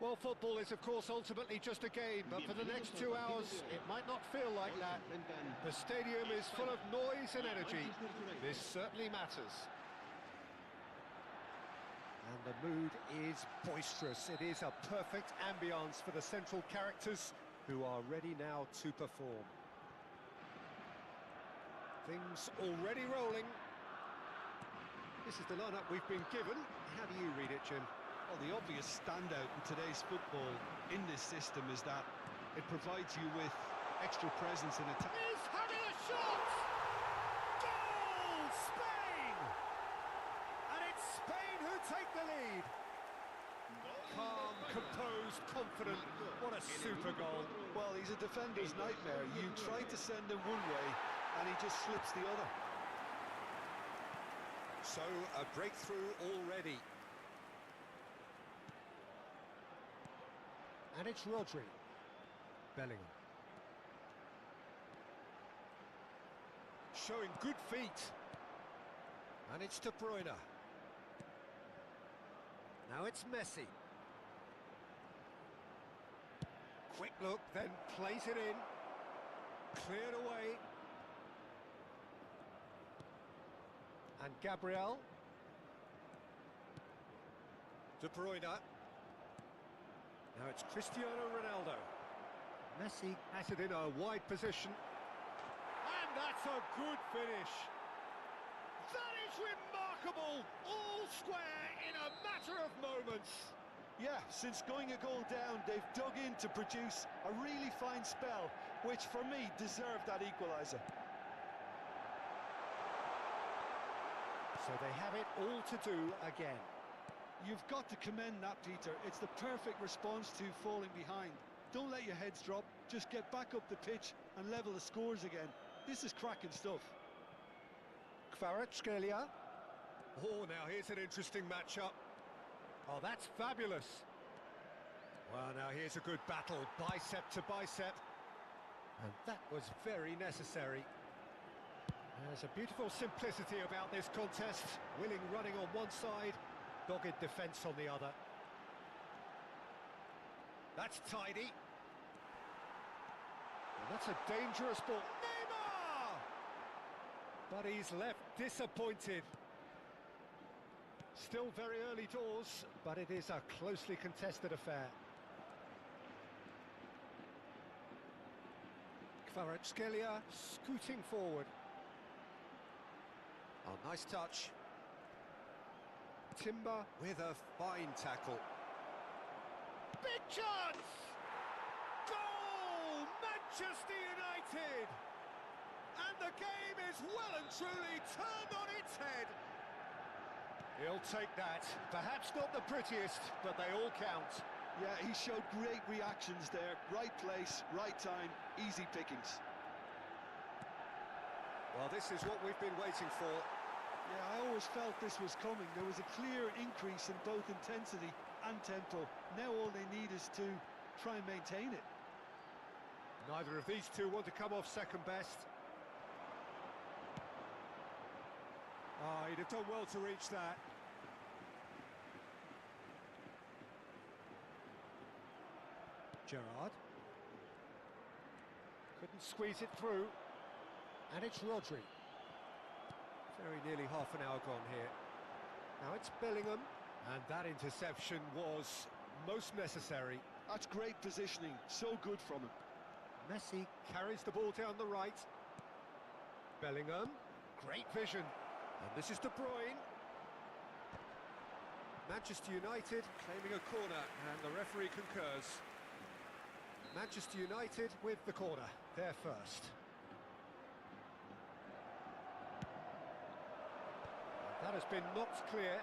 Well, football is, of course, ultimately just a game, but for the next 2 hours, it might not feel like that. The stadium is full of noise and energy. This certainly matters. And the mood is boisterous. It is a perfect ambience for the central characters who are ready now to perform. Things already rolling. This is the lineup we've been given. How do you read it, Jim? Well, the obvious standout in today's football in this system is that it provides you with extra presence in attack. He's having a shot! Goal! Spain! And it's Spain who take the lead. Calm, composed, confident. What a super goal. Well, he's a defender's nightmare. You try to send him one way, and he just slips the other. So, a breakthrough already. And it's Rodri. Bellingham. Showing good feet. And it's De Bruyne. Now it's Messi. Quick look, then plays it in. Cleared away. And Gabriel. De Bruyne. Now it's Cristiano Ronaldo. Messi has it in a wide position. And that's a good finish. That is remarkable. All square in a matter of moments. Yeah, since going a goal down, they've dug in to produce a really fine spell, which for me deserved that equaliser. So they have it all to do again. You've got to commend that, Peter. It's the perfect response to falling behind. Don't let your heads drop, just get back up the pitch and level the scores again. This is cracking stuff. Kvaratskhelia. Oh, now here's an interesting matchup. Oh, that's fabulous. Well, now here's a good battle, bicep to bicep. And that was very necessary. There's a beautiful simplicity about this contest. Willing running on one side, dogged defence on the other. That's tidy. Well, that's a dangerous ball. Neymar! But he's left disappointed. Still very early doors, but it is a closely contested affair. Kvaratskhelia scooting forward. Oh, nice touch. Timber with a fine tackle. Big chance! Goal! Manchester United! And the game is well and truly turned on its head. He'll take that. Perhaps not the prettiest, but they all count. Yeah, he showed great reactions there. Right place, right time, easy pickings. Well, this is what we've been waiting for. Yeah, I always felt this was coming. There was a clear increase in both intensity and tempo. Now all they need is to try and maintain it. Neither of these two want to come off second best. Oh, he'd have done well to reach that. Gerrard. Couldn't squeeze it through. And it's Rodri. Very nearly half an hour gone here. Now it's Bellingham. And that interception was most necessary. That's great positioning. So good from him. Messi carries the ball down the right. Bellingham. Great vision. And this is De Bruyne. Manchester United claiming a corner, and the referee concurs. Manchester United with the corner, they're first. That has been knocked clear.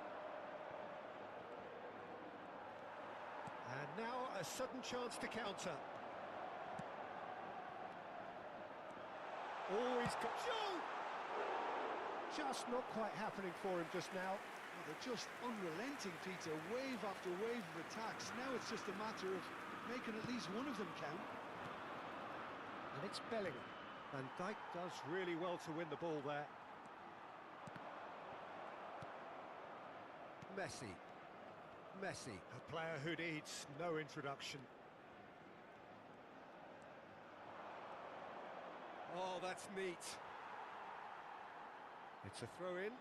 And now a sudden chance to counter. Oh, he's got... Shoot! Just not quite happening for him just now. Well, they're just unrelenting, Peter. Wave after wave of attacks. Now it's just a matter of making at least one of them count. And it's Bellingham. Van Dijk does really well to win the ball there. Messi. Messi, a player who needs no introduction. Oh, that's neat. It's a throw-in.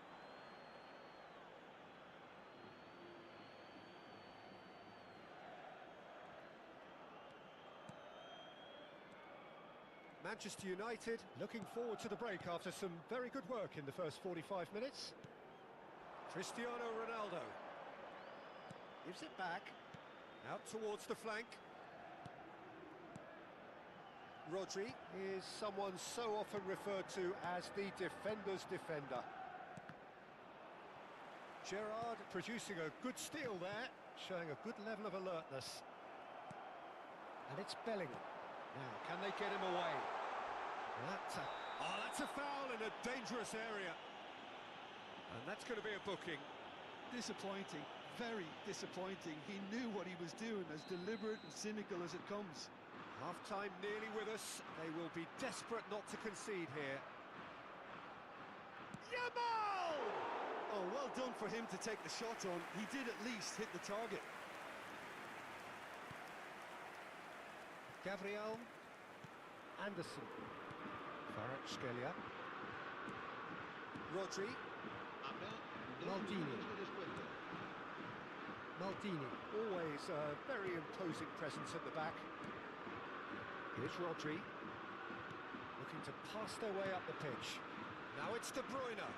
Manchester United looking forward to the break after some very good work in the first 45 minutes. Cristiano Ronaldo gives it back, out towards the flank. Rodri is someone so often referred to as the defender's defender. Gerrard producing a good steal there, showing a good level of alertness. And it's Bellingham. Now, can they get him away? That's a foul in a dangerous area. And that's going to be a booking. Disappointing, very disappointing. He knew what he was doing, as deliberate and cynical as it comes. Half-time nearly with us. They will be desperate not to concede here. Yamal! Oh, well done for him to take the shot on. He did at least hit the target. Gabriel Anderson. Kvaratskhelia. Rodri. Maldini. Maldini. Always a very imposing presence at the back. Here's Rodri. Looking to pass their way up the pitch. Now it's De Bruyne.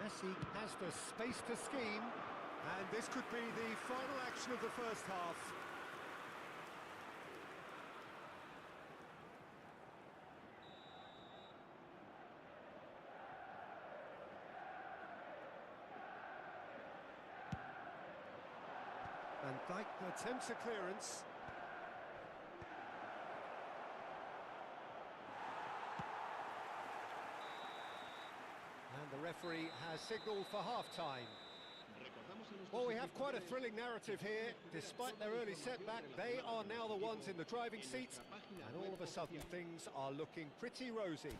Messi has the space to scheme, and this could be the final action of the first half. Van Dijk attempts a clearance. And the referee has signalled for half-time. Well, we have quite a thrilling narrative here. Despite their early setback, they are now the ones in the driving seat, and all of a sudden things are looking pretty rosy.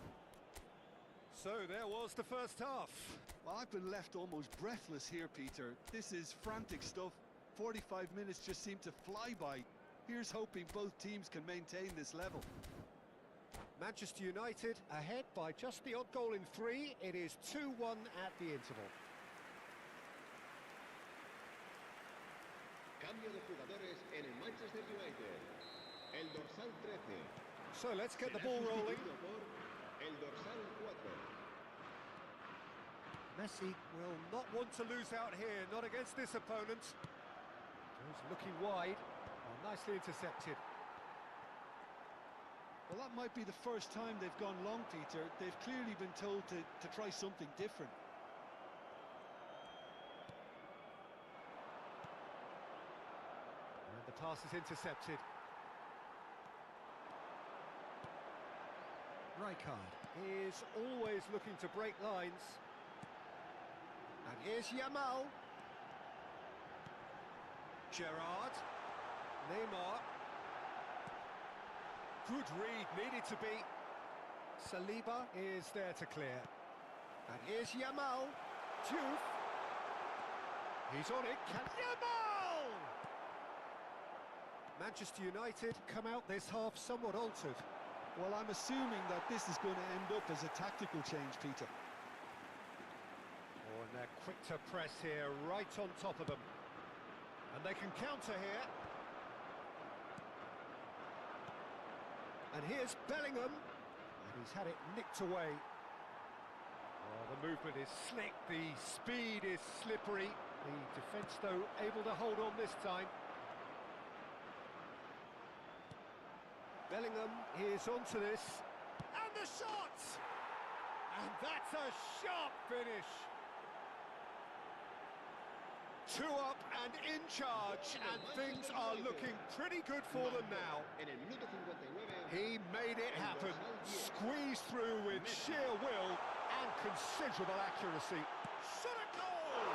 So there was the first half. Well, I've been left almost breathless here, Peter. This is frantic stuff. 45 minutes just seem to fly by. Here's hoping both teams can maintain this level. Manchester United ahead by just the odd goal in 3. It is 2-1 at the interval. Cambio de jugadores en el Manchester United. El dorsal 13. So let's get the ball rolling. El dorsal 4. Messi will not want to lose out here, not against this opponent. Goes looking wide. Oh, nicely intercepted. Well, that might be the first time they've gone long, Peter. They've clearly been told to try something different. And the pass is intercepted. Rijkaard is always looking to break lines. And here's Yamal. Gerrard. Neymar. Good read, needed to be. Saliba is there to clear. And here's Yamal. Diouf. He's on it. Yamal! Manchester United come out this half somewhat altered. Well, I'm assuming that this is going to end up as a tactical change, Peter. Oh, and they're quick to press here, right on top of them. And they can counter here. And here's Bellingham. And he's had it nicked away. Oh, the movement is slick, the speed is slippery. The defence, though, able to hold on this time. Bellingham is onto this. And the shot! And that's a sharp finish. 2 up and in charge, and things are looking pretty good for them now. En el minuto 59. He made it happen, squeezed through with sheer will and considerable accuracy. Shot a goal!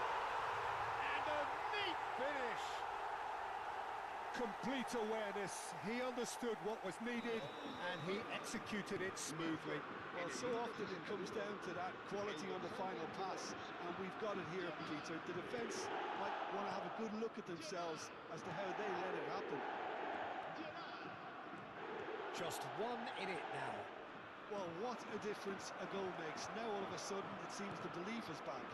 And a neat finish! Complete awareness, he understood what was needed and he executed it smoothly. Well, so often it comes down to that quality on the final pass, and we've got it here, Peter. The defence might want to have a good look at themselves as to how they let it happen. Just 1 in it now. Well, what a difference a goal makes. Now all of a sudden it seems the belief is back.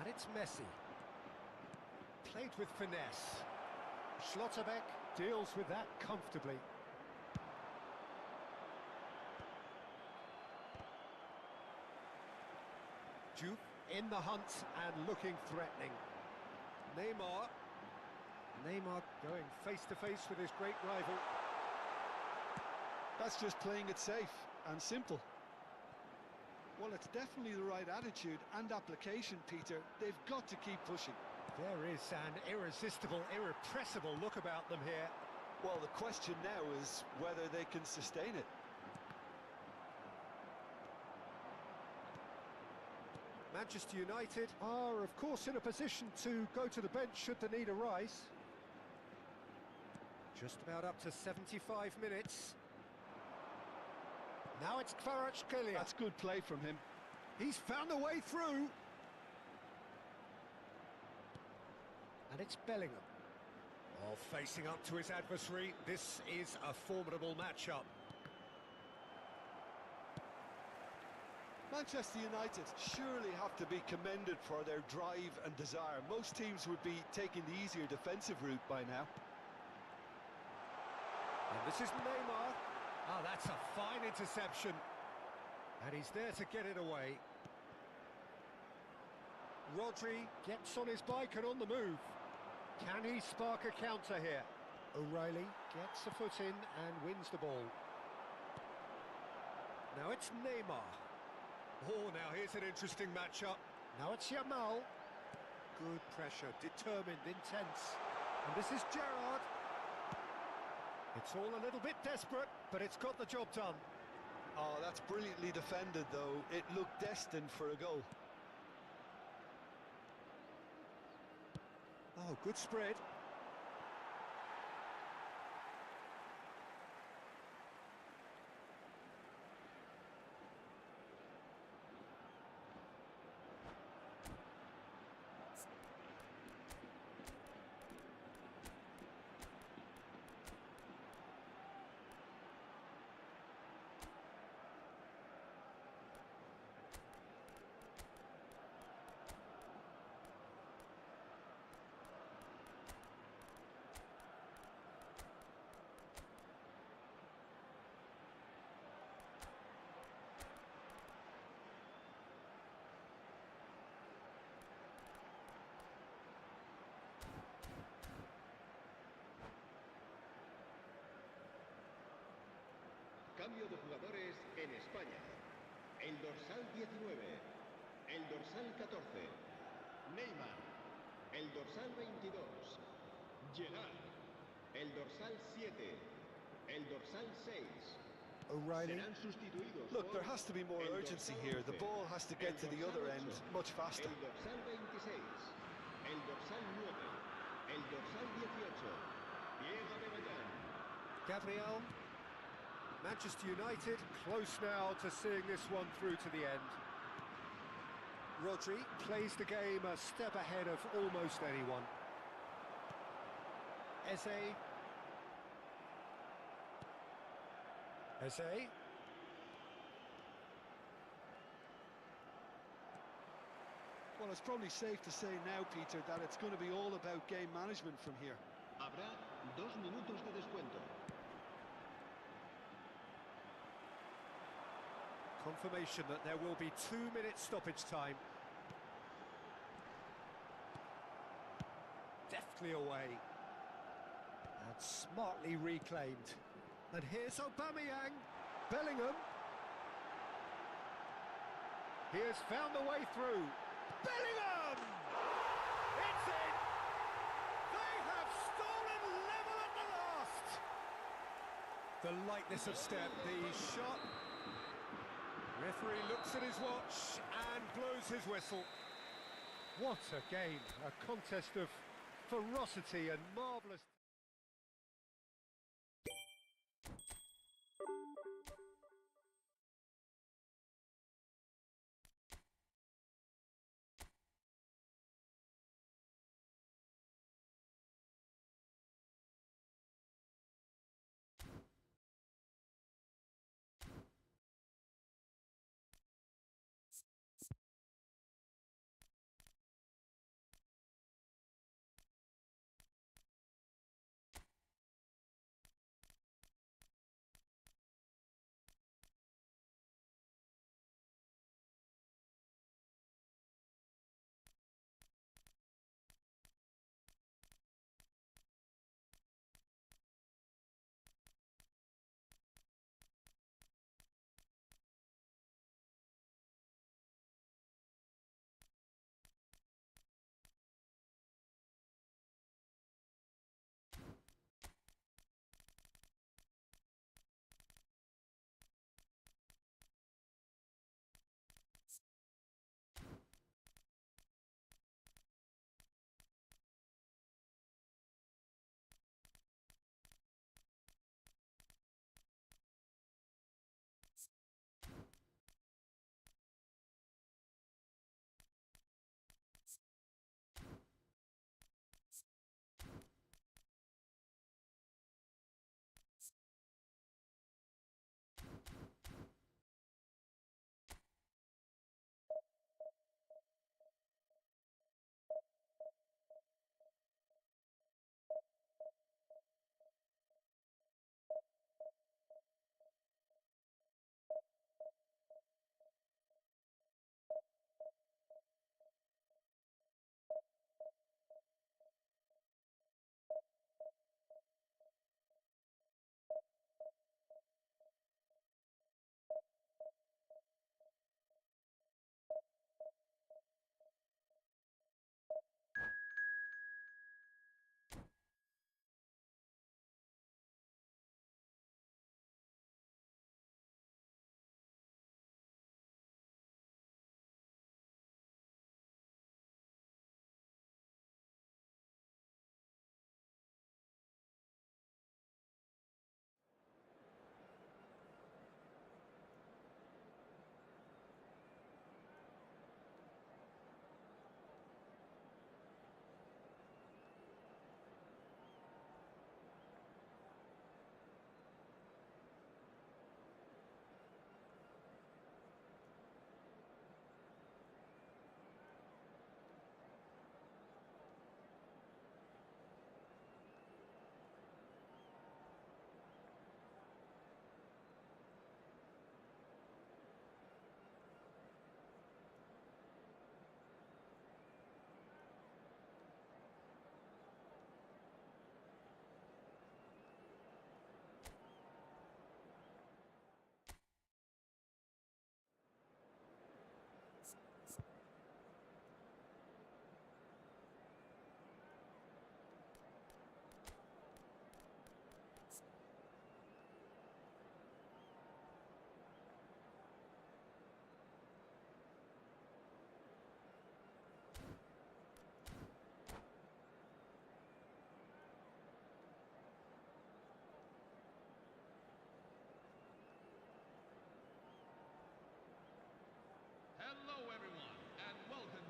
And it's Messi. Played with finesse. Schlotterbeck deals with that comfortably. Juve in the hunt and looking threatening. Neymar going face to face with his great rival. That's just playing it safe and simple. Well, it's definitely the right attitude and application, Peter. They've got to keep pushing. There is an irresistible, irrepressible look about them here. Well, the question now is whether they can sustain it. Manchester United are, of course, in a position to go to the bench should the need arise. Just about up to 75 minutes. Now it's Kvaratskhelia. That's good play from him. He's found a way through. And it's Bellingham. Oh, facing up to his adversary. This is a formidable matchup. Manchester United surely have to be commended for their drive and desire. Most teams would be taking the easier defensive route by now. And this is Neymar. Ah, that's a fine interception. And he's there to get it away. Rodri gets on his bike and on the move. Can he spark a counter here? O'Reilly gets a foot in and wins the ball. Now it's Neymar. Oh, now here's an interesting matchup. Now it's Yamal. Good pressure, determined, intense. And this is Gerrard. It's all a little bit desperate, but it's got the job done. Oh, that's brilliantly defended, though. It looked destined for a goal. Oh, good spread. Cambio de jugadores en España. El dorsal 19, el dorsal 14, Neymar, el dorsal 22, Gerrard, el dorsal 7, el dorsal 6. O'Reilly. Serán sustituidos. Look, there has to be more urgency here. The ball has to get to the other end much faster. El dorsal 26, el dorsal 9, el dorsal 18, Pierre Aubameyang. Gabriel. Manchester United close now to seeing this one through to the end. Rodri plays the game a step ahead of almost anyone. Eze. Well, it's probably safe to say now, Peter, that it's going to be all about game management from here. Habrá 2 minutos de descuento. Confirmation that there will be 2 minutes stoppage time. Deftly away. And smartly reclaimed. And here's Aubameyang. Bellingham. He has found a way through. Bellingham! It's in! They have stolen level at the last! The lightness of step, the shot. Referee looks at his watch and blows his whistle. What a game, a contest of ferocity and marvellous...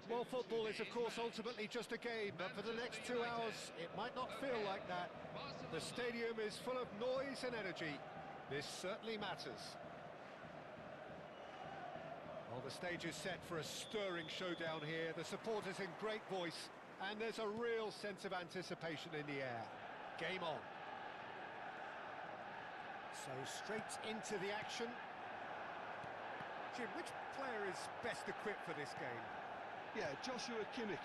Well, football is, of course, ultimately just a game, but for the next 2 hours, it might not feel like that. The stadium is full of noise and energy. This certainly matters. Well, the stage is set for a stirring showdown here. The supporters in great voice, and there's a real sense of anticipation in the air. Game on. So straight into the action. Jim, which player is best equipped for this game? Yeah, Joshua Kimmich.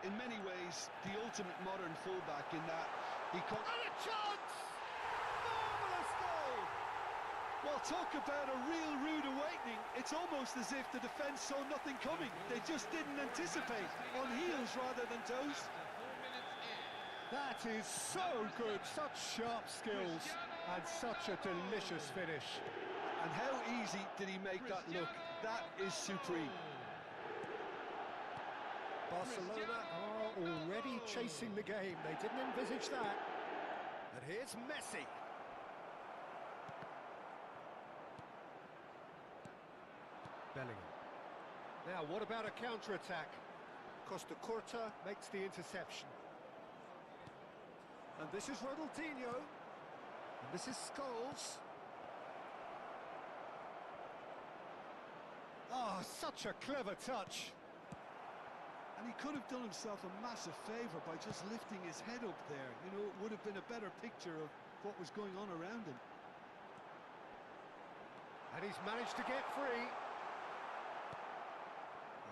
In many ways, the ultimate modern fullback in that he And a chance! Marvellous goal! Well, talk about a real rude awakening. It's almost as if the defence saw nothing coming. They just didn't anticipate. On heels rather than toes. That is so good, such sharp skills, and such a delicious finish. And how easy did he make that look? That is supreme. Barcelona are already chasing the game. They didn't envisage that. And here's Messi. Bellingham. Now, what about a counter-attack? Costa Curta makes the interception. And this is Ronaldinho. And this is Scholes. Oh, such a clever touch. And he could have done himself a massive favour by just lifting his head up there. You know, it would have been a better picture of what was going on around him. And he's managed to get free.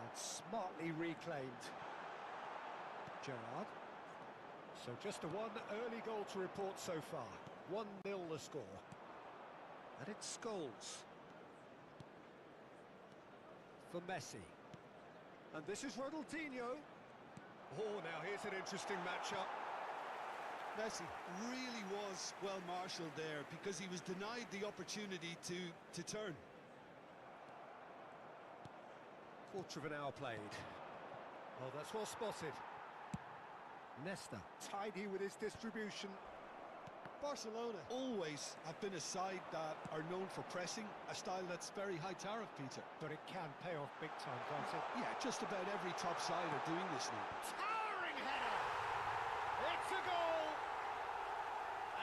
And smartly reclaimed. Gerrard. So just a one early goal to report so far. 1-0 the score. And it's Scholes. For Messi. And this is Ronaldinho. Oh, now here's an interesting matchup. Messi really was well marshalled there because he was denied the opportunity to turn. Quarter of an hour played. Oh, that's well spotted. Nesta, tidy with his distribution. Barcelona always have been a side that are known for pressing, a style that's very high tariff, Peter. But it can pay off big time, can't it? Yeah, just about every top side are doing this now. Towering header! It's a goal!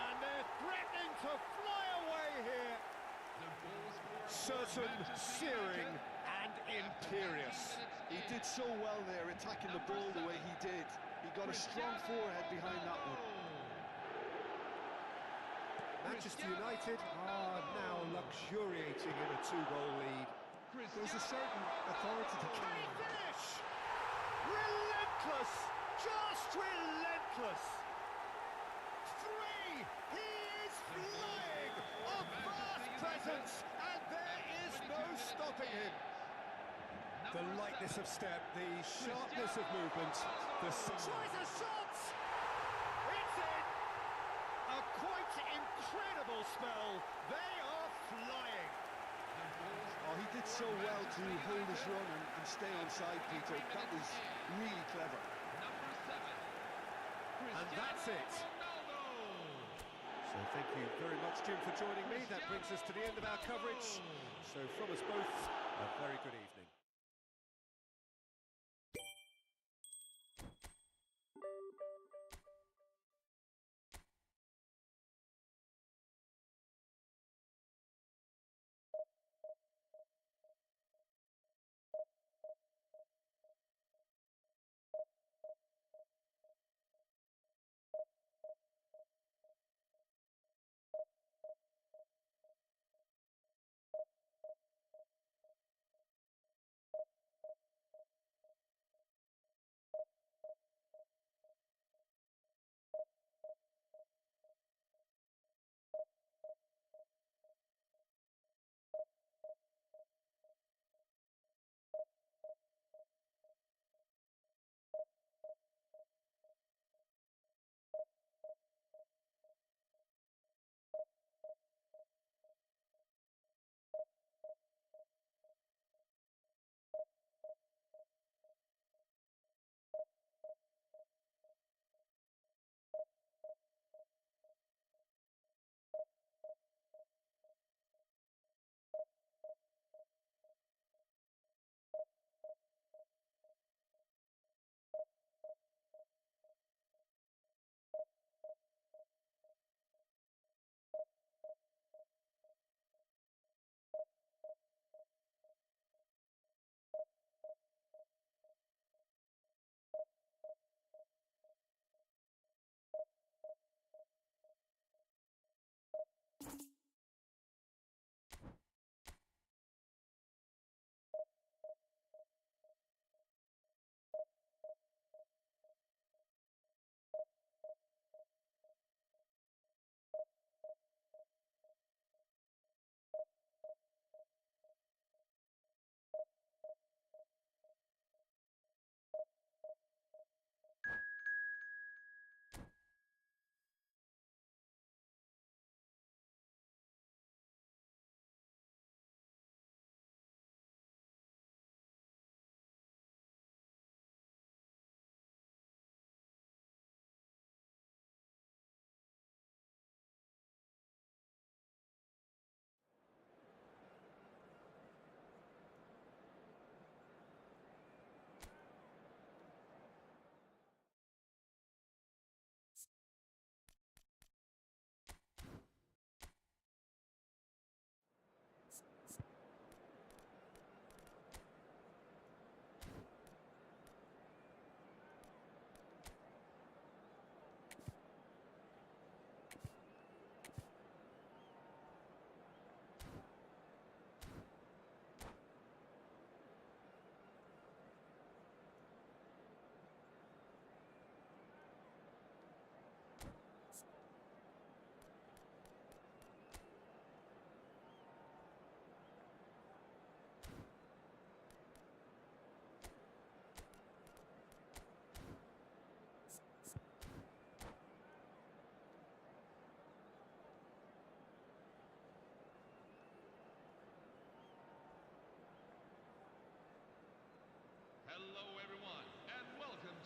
And they're threatening to fly away here. Certain, searing, and imperious. He did so well there, attacking the ball the way he did. He got a strong forehead behind that one. Manchester United are now luxuriating in a 2-goal lead. There's a certain authority to Can he finish? Relentless! Just relentless! 3! He is flying! A vast presence! And there is no stopping him! The lightness of step, the sharpness of movement, the... Tries a shot! It's in! A quite incredible spell. They are flying. Oh, he did so well to hold his run and stay on side, Peter. That was really clever. And that's it. So thank you very much, Jim, for joining me. That brings us to the end of our coverage. So from us both, a very good evening.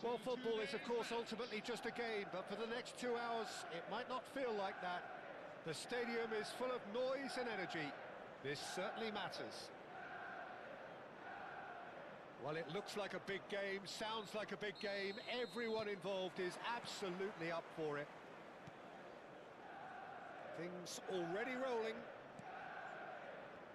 Well, football is, of course, ultimately just a game, but for the next 2 hours, it might not feel like that. The stadium is full of noise and energy. This certainly matters. Well, it looks like a big game, sounds like a big game. Everyone involved is absolutely up for it. Things already rolling.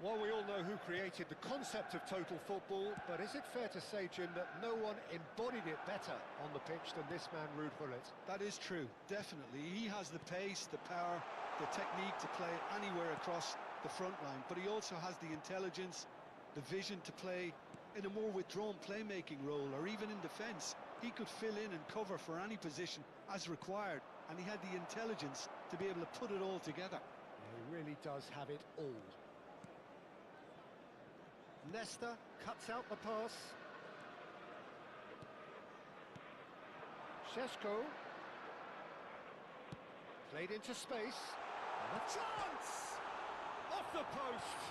Well, we all know who created the concept of total football, but is it fair to say, Jim, that no one embodied it better on the pitch than this man, Ruud Gullit? That is true, definitely. He has the pace, the power, the technique to play anywhere across the front line, but he also has the intelligence, the vision to play in a more withdrawn playmaking role, or even in defence. He could fill in and cover for any position as required, and he had the intelligence to be able to put it all together. He really does have it all. Nesta cuts out the pass. Šeško. Played into space. And a chance! Off the post!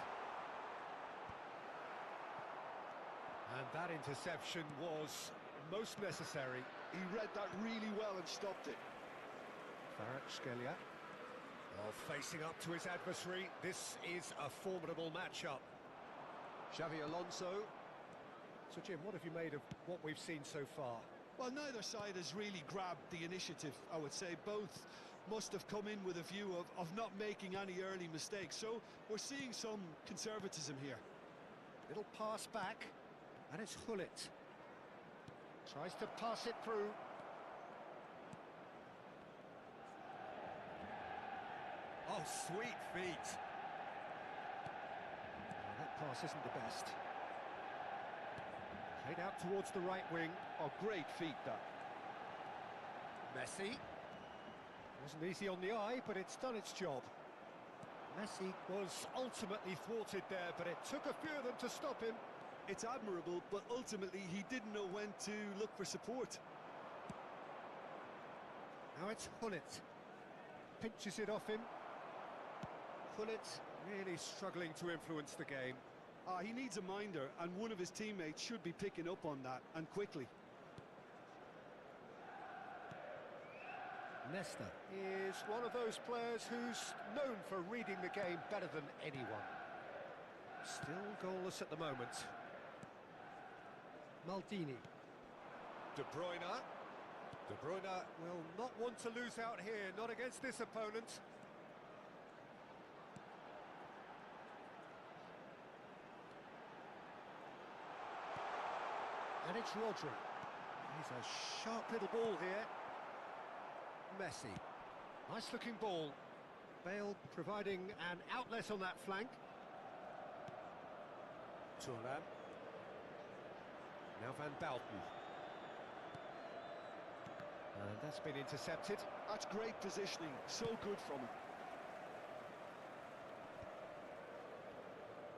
And that interception was most necessary. He read that really well and stopped it. Kvaratskhelia. Well, facing up to his adversary, this is a formidable matchup. Xavi Alonso. So, Jim, what have you made of what we've seen so far? Well, neither side has really grabbed the initiative, I would say. Both must have come in with a view of not making any early mistakes. So we're seeing some conservatism here. Little pass back, and it's Gullit. Tries to pass it through. Oh, sweet feet. That pass isn't the best. Played out towards the right wing. Oh, great feet, that. Messi. Wasn't easy on the eye, but it's done its job. Messi was ultimately thwarted there, but it took a few of them to stop him. It's admirable, but ultimately he didn't know when to look for support. Now it's Gullit. Pinches it off him. Gullit really struggling to influence the game. He needs a minder, and one of his teammates should be picking up on that, and quickly. Nesta is one of those players who's known for reading the game better than anyone. Still goalless at the moment. Maldini. De Bruyne. De Bruyne will not want to lose out here, not against this opponent. And it's Rodri. He's a sharp little ball here. Messi. Nice looking ball. Bale providing an outlet on that flank. Thuram. Now Van Bauten. And that's been intercepted. That's great positioning, so good from him.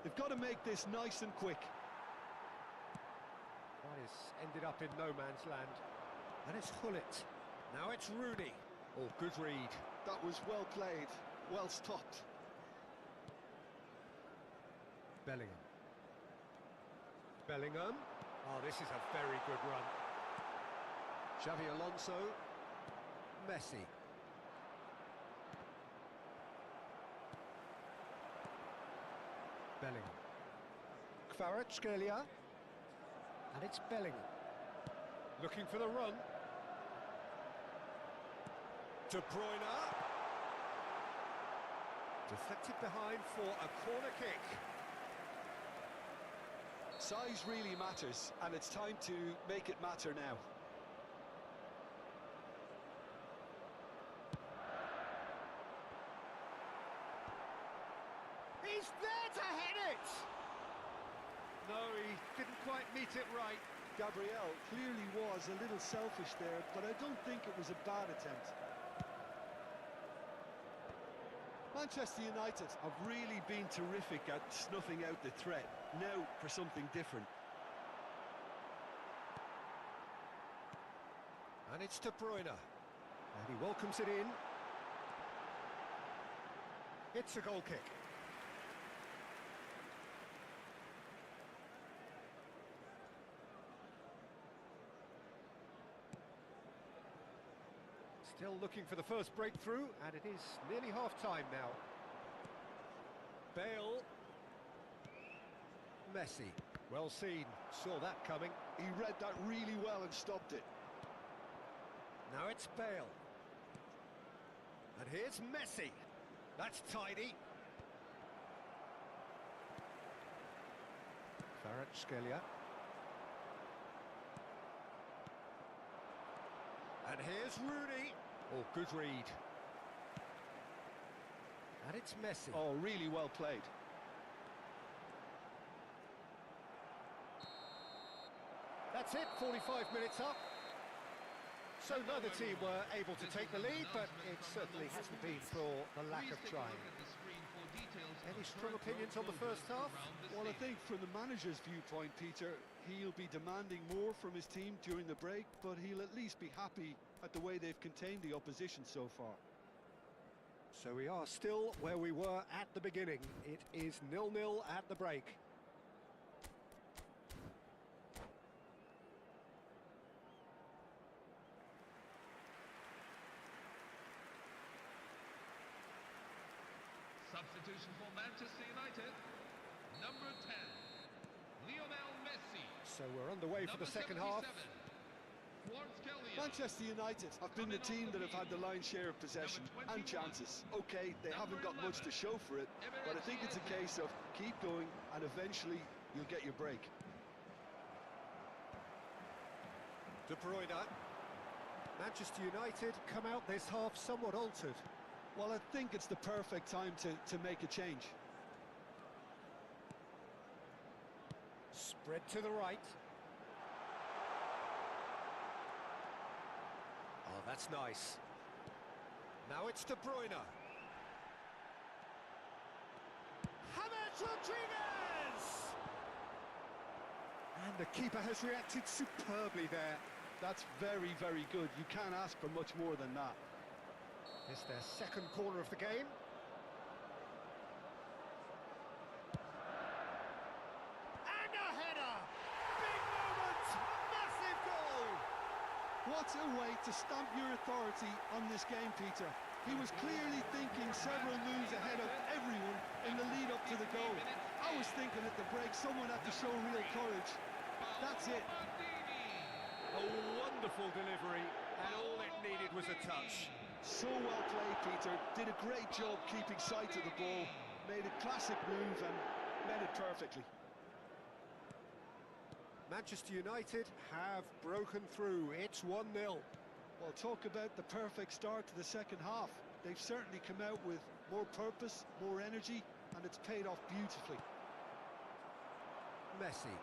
They've got to make this nice and quick. That is ended up in no man's land. And it's Gullit. Now it's Rooney. Oh, good read. That was well played, well stopped. Bellingham. Bellingham. Oh, this is a very good run. Xavi Alonso. Messi. Bellingham. Kvaratskhelia. And it's Bellingham. Looking for the run. De Bruyne. Deflected behind for a corner kick. Size really matters, and it's time to make it matter now. He's there to hit it! No, he didn't quite meet it right. Gabriel clearly was a little selfish there, but I don't think it was a bad attempt. Manchester United have really been terrific at snuffing out the threat. Now for something different. And it's De Bruyne. And he welcomes it in. It's a goal kick. Still looking for the first breakthrough, and it is nearly half-time now. Bale. Messi. Well seen, saw that coming. He read that really well and stopped it. Now it's Bale. And here's Messi. That's tidy. Kvaratskhelia. And here's Rooney. Oh, good read. And it's Messi. Oh, really well played. That's it, 45 minutes up. So neither team were able to take the lead, but it certainly hasn't been for the lack of trying. Any strong opinions on the first half? Well, I think from the manager's viewpoint, Peter, he'll be demanding more from his team during the break, but he'll at least be happy at the way they've contained the opposition so far. So we are still where we were at the beginning. It is 0-0 at the break. Substitution for Manchester United, number 10, Lionel Messi. So we're underway for the second half. Manchester United have been the team that have had the lion's share of possession and chances. Okay, they haven't got much to show for it, but I think it's a case of keep going and eventually you'll get your break. De Bruyne. Manchester United come out this half somewhat altered. Well, I think it's the perfect time to make a change. Spread to the right. Oh, that's nice. Now it's De Bruyne. James Rodriguez! And the keeper has reacted superbly there. That's very, very good. You can't ask for much more than that. It's their second corner of the game. And a header! Big moment! Massive goal! What a way to stamp your authority on this game, Peter. He was clearly thinking several moves ahead of everyone in the lead up to the goal. I was thinking at the break someone had to show real courage. That's it. A wonderful delivery, and all it needed was a touch. So well played, Peter. Did a great job keeping sight of the ball. Made a classic move and made it perfectly. Manchester United have broken through. It's 1-0. Well, talk about the perfect start to the second half. They've certainly come out with more purpose, more energy, and it's paid off beautifully. Messi.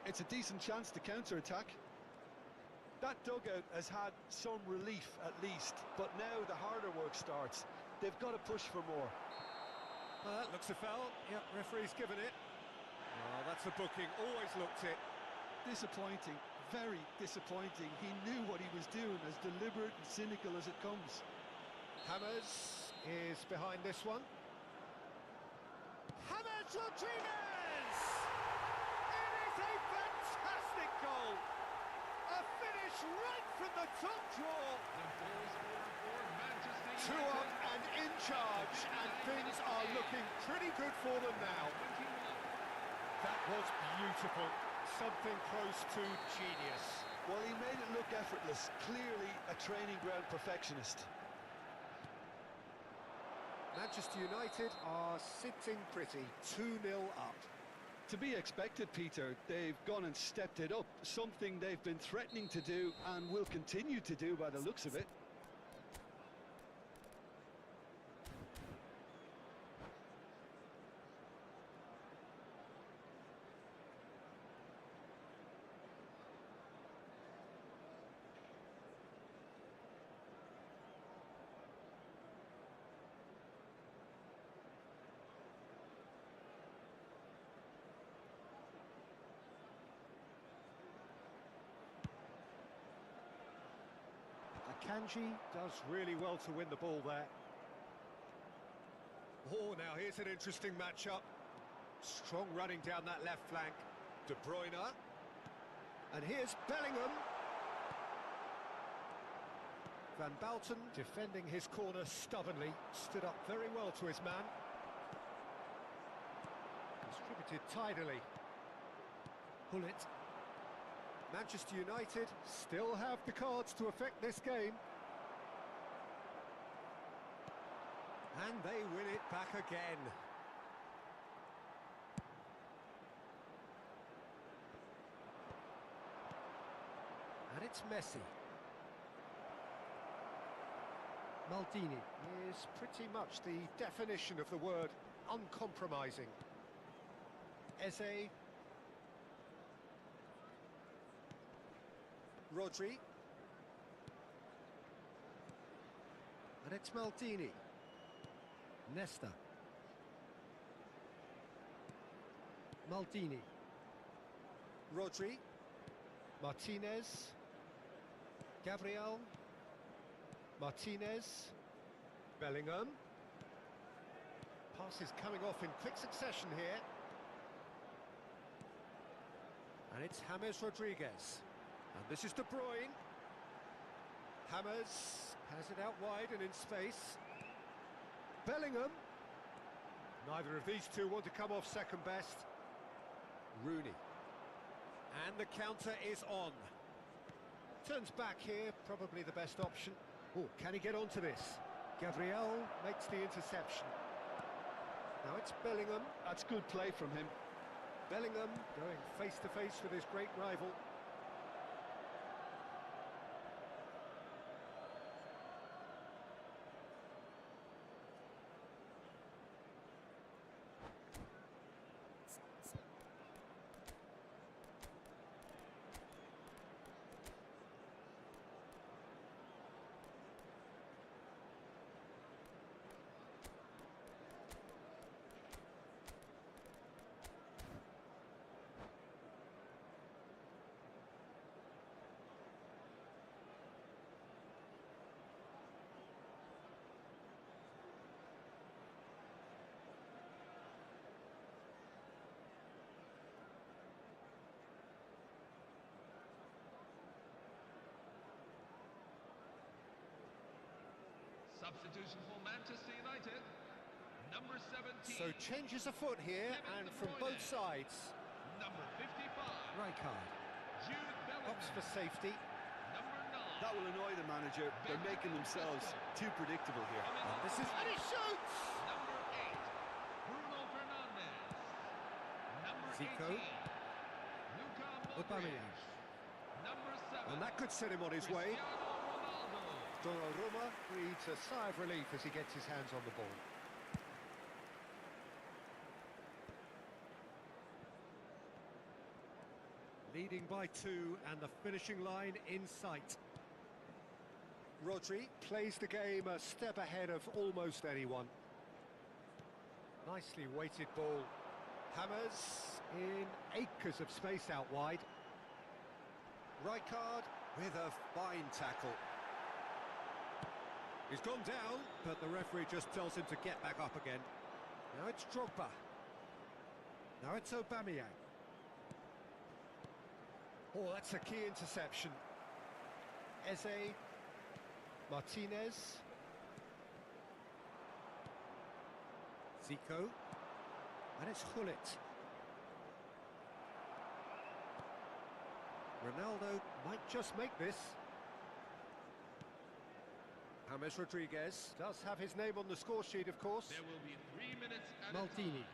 It's a decent chance to counter-attack. That dugout has had some relief at least, but now the harder work starts. They've got to push for more. That looks a foul. Yep, referee's given it. Oh, that's a booking. Always looked it. Disappointing, very disappointing. He knew what he was doing, as deliberate and cynical as it comes. Hammers is behind this one. James Rodriguez! It is a fantastic goal! A finish right from the top draw. Two up and in charge, and things are looking pretty good for them now. That was beautiful. Something close to genius. Well, he made it look effortless. Clearly a training ground perfectionist. Manchester United are sitting pretty, 2-0 up. To be expected, Peter. They've gone and stepped it up, something they've been threatening to do and will continue to do by the looks of it. Kanji does really well to win the ball there. Oh, now here's an interesting matchup. Strong running down that left flank. De Bruyne. And here's Bellingham. Van Bouten defending his corner stubbornly, stood up very well to his man. Distributed tidily. Hullet. Manchester United still have the cards to affect this game. And they win it back again. And it's Messi. Maldini is pretty much the definition of the word uncompromising. Eze. Rodri. And it's Maldini. Nesta. Maldini. Rodri. Martinez. Gabriel. Martinez. Bellingham. Passes coming off in quick succession here. And it's James Rodriguez. And this is De Bruyne. James has it out wide and in space. Bellingham. Neither of these two want to come off second best. Rooney. And the counter is on. Turns back here, probably the best option. Oh, can he get onto this? Gabriel makes the interception. Now it's Bellingham. That's good play from him. Bellingham going face-to-face with his great rival. Substitution for Manchester United, number 17. So changes afoot here, and from both sides. Number 55. Rijkaard Jude Bellingham. opts for safety. Number 9. That will annoy the manager. They're making themselves too predictable here. And this is... And he shoots! Number 8. Bruno Fernandes. Number Zico. 18. Luka Modric. Aubameyang. Number 7. And that could set him on his way. Cristiano Ronaldo. Donnarumma breathes a sigh of relief as he gets his hands on the ball. Leading by 2 and the finishing line in sight. Rodri plays the game a step ahead of almost anyone. Nicely weighted ball. Hammers in acres of space out wide. Rijkaard with a fine tackle. He's gone down, but the referee just tells him to get back up again. Now it's Drogba. Now it's Aubameyang. Oh, that's a key interception. Eze. Martinez. Zico. And it's Hullet. Ronaldo might just make this. James Rodriguez does have his name on the score sheet, of course. There will be 3 minutes at Maldini.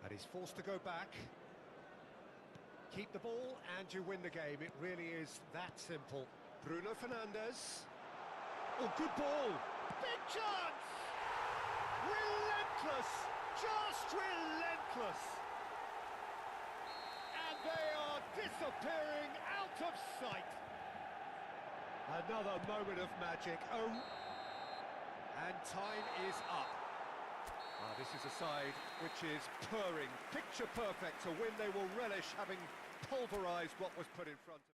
And he's forced to go back. Keep the ball and you win the game. It really is that simple. Bruno Fernandes. Oh, good ball. Big chance! Relentless! Just relentless! And they are disappearing out of sight. Another moment of magic. Oh, and time is up. This is a side which is purring, picture perfect, a win they will relish, having pulverised what was put in front of them.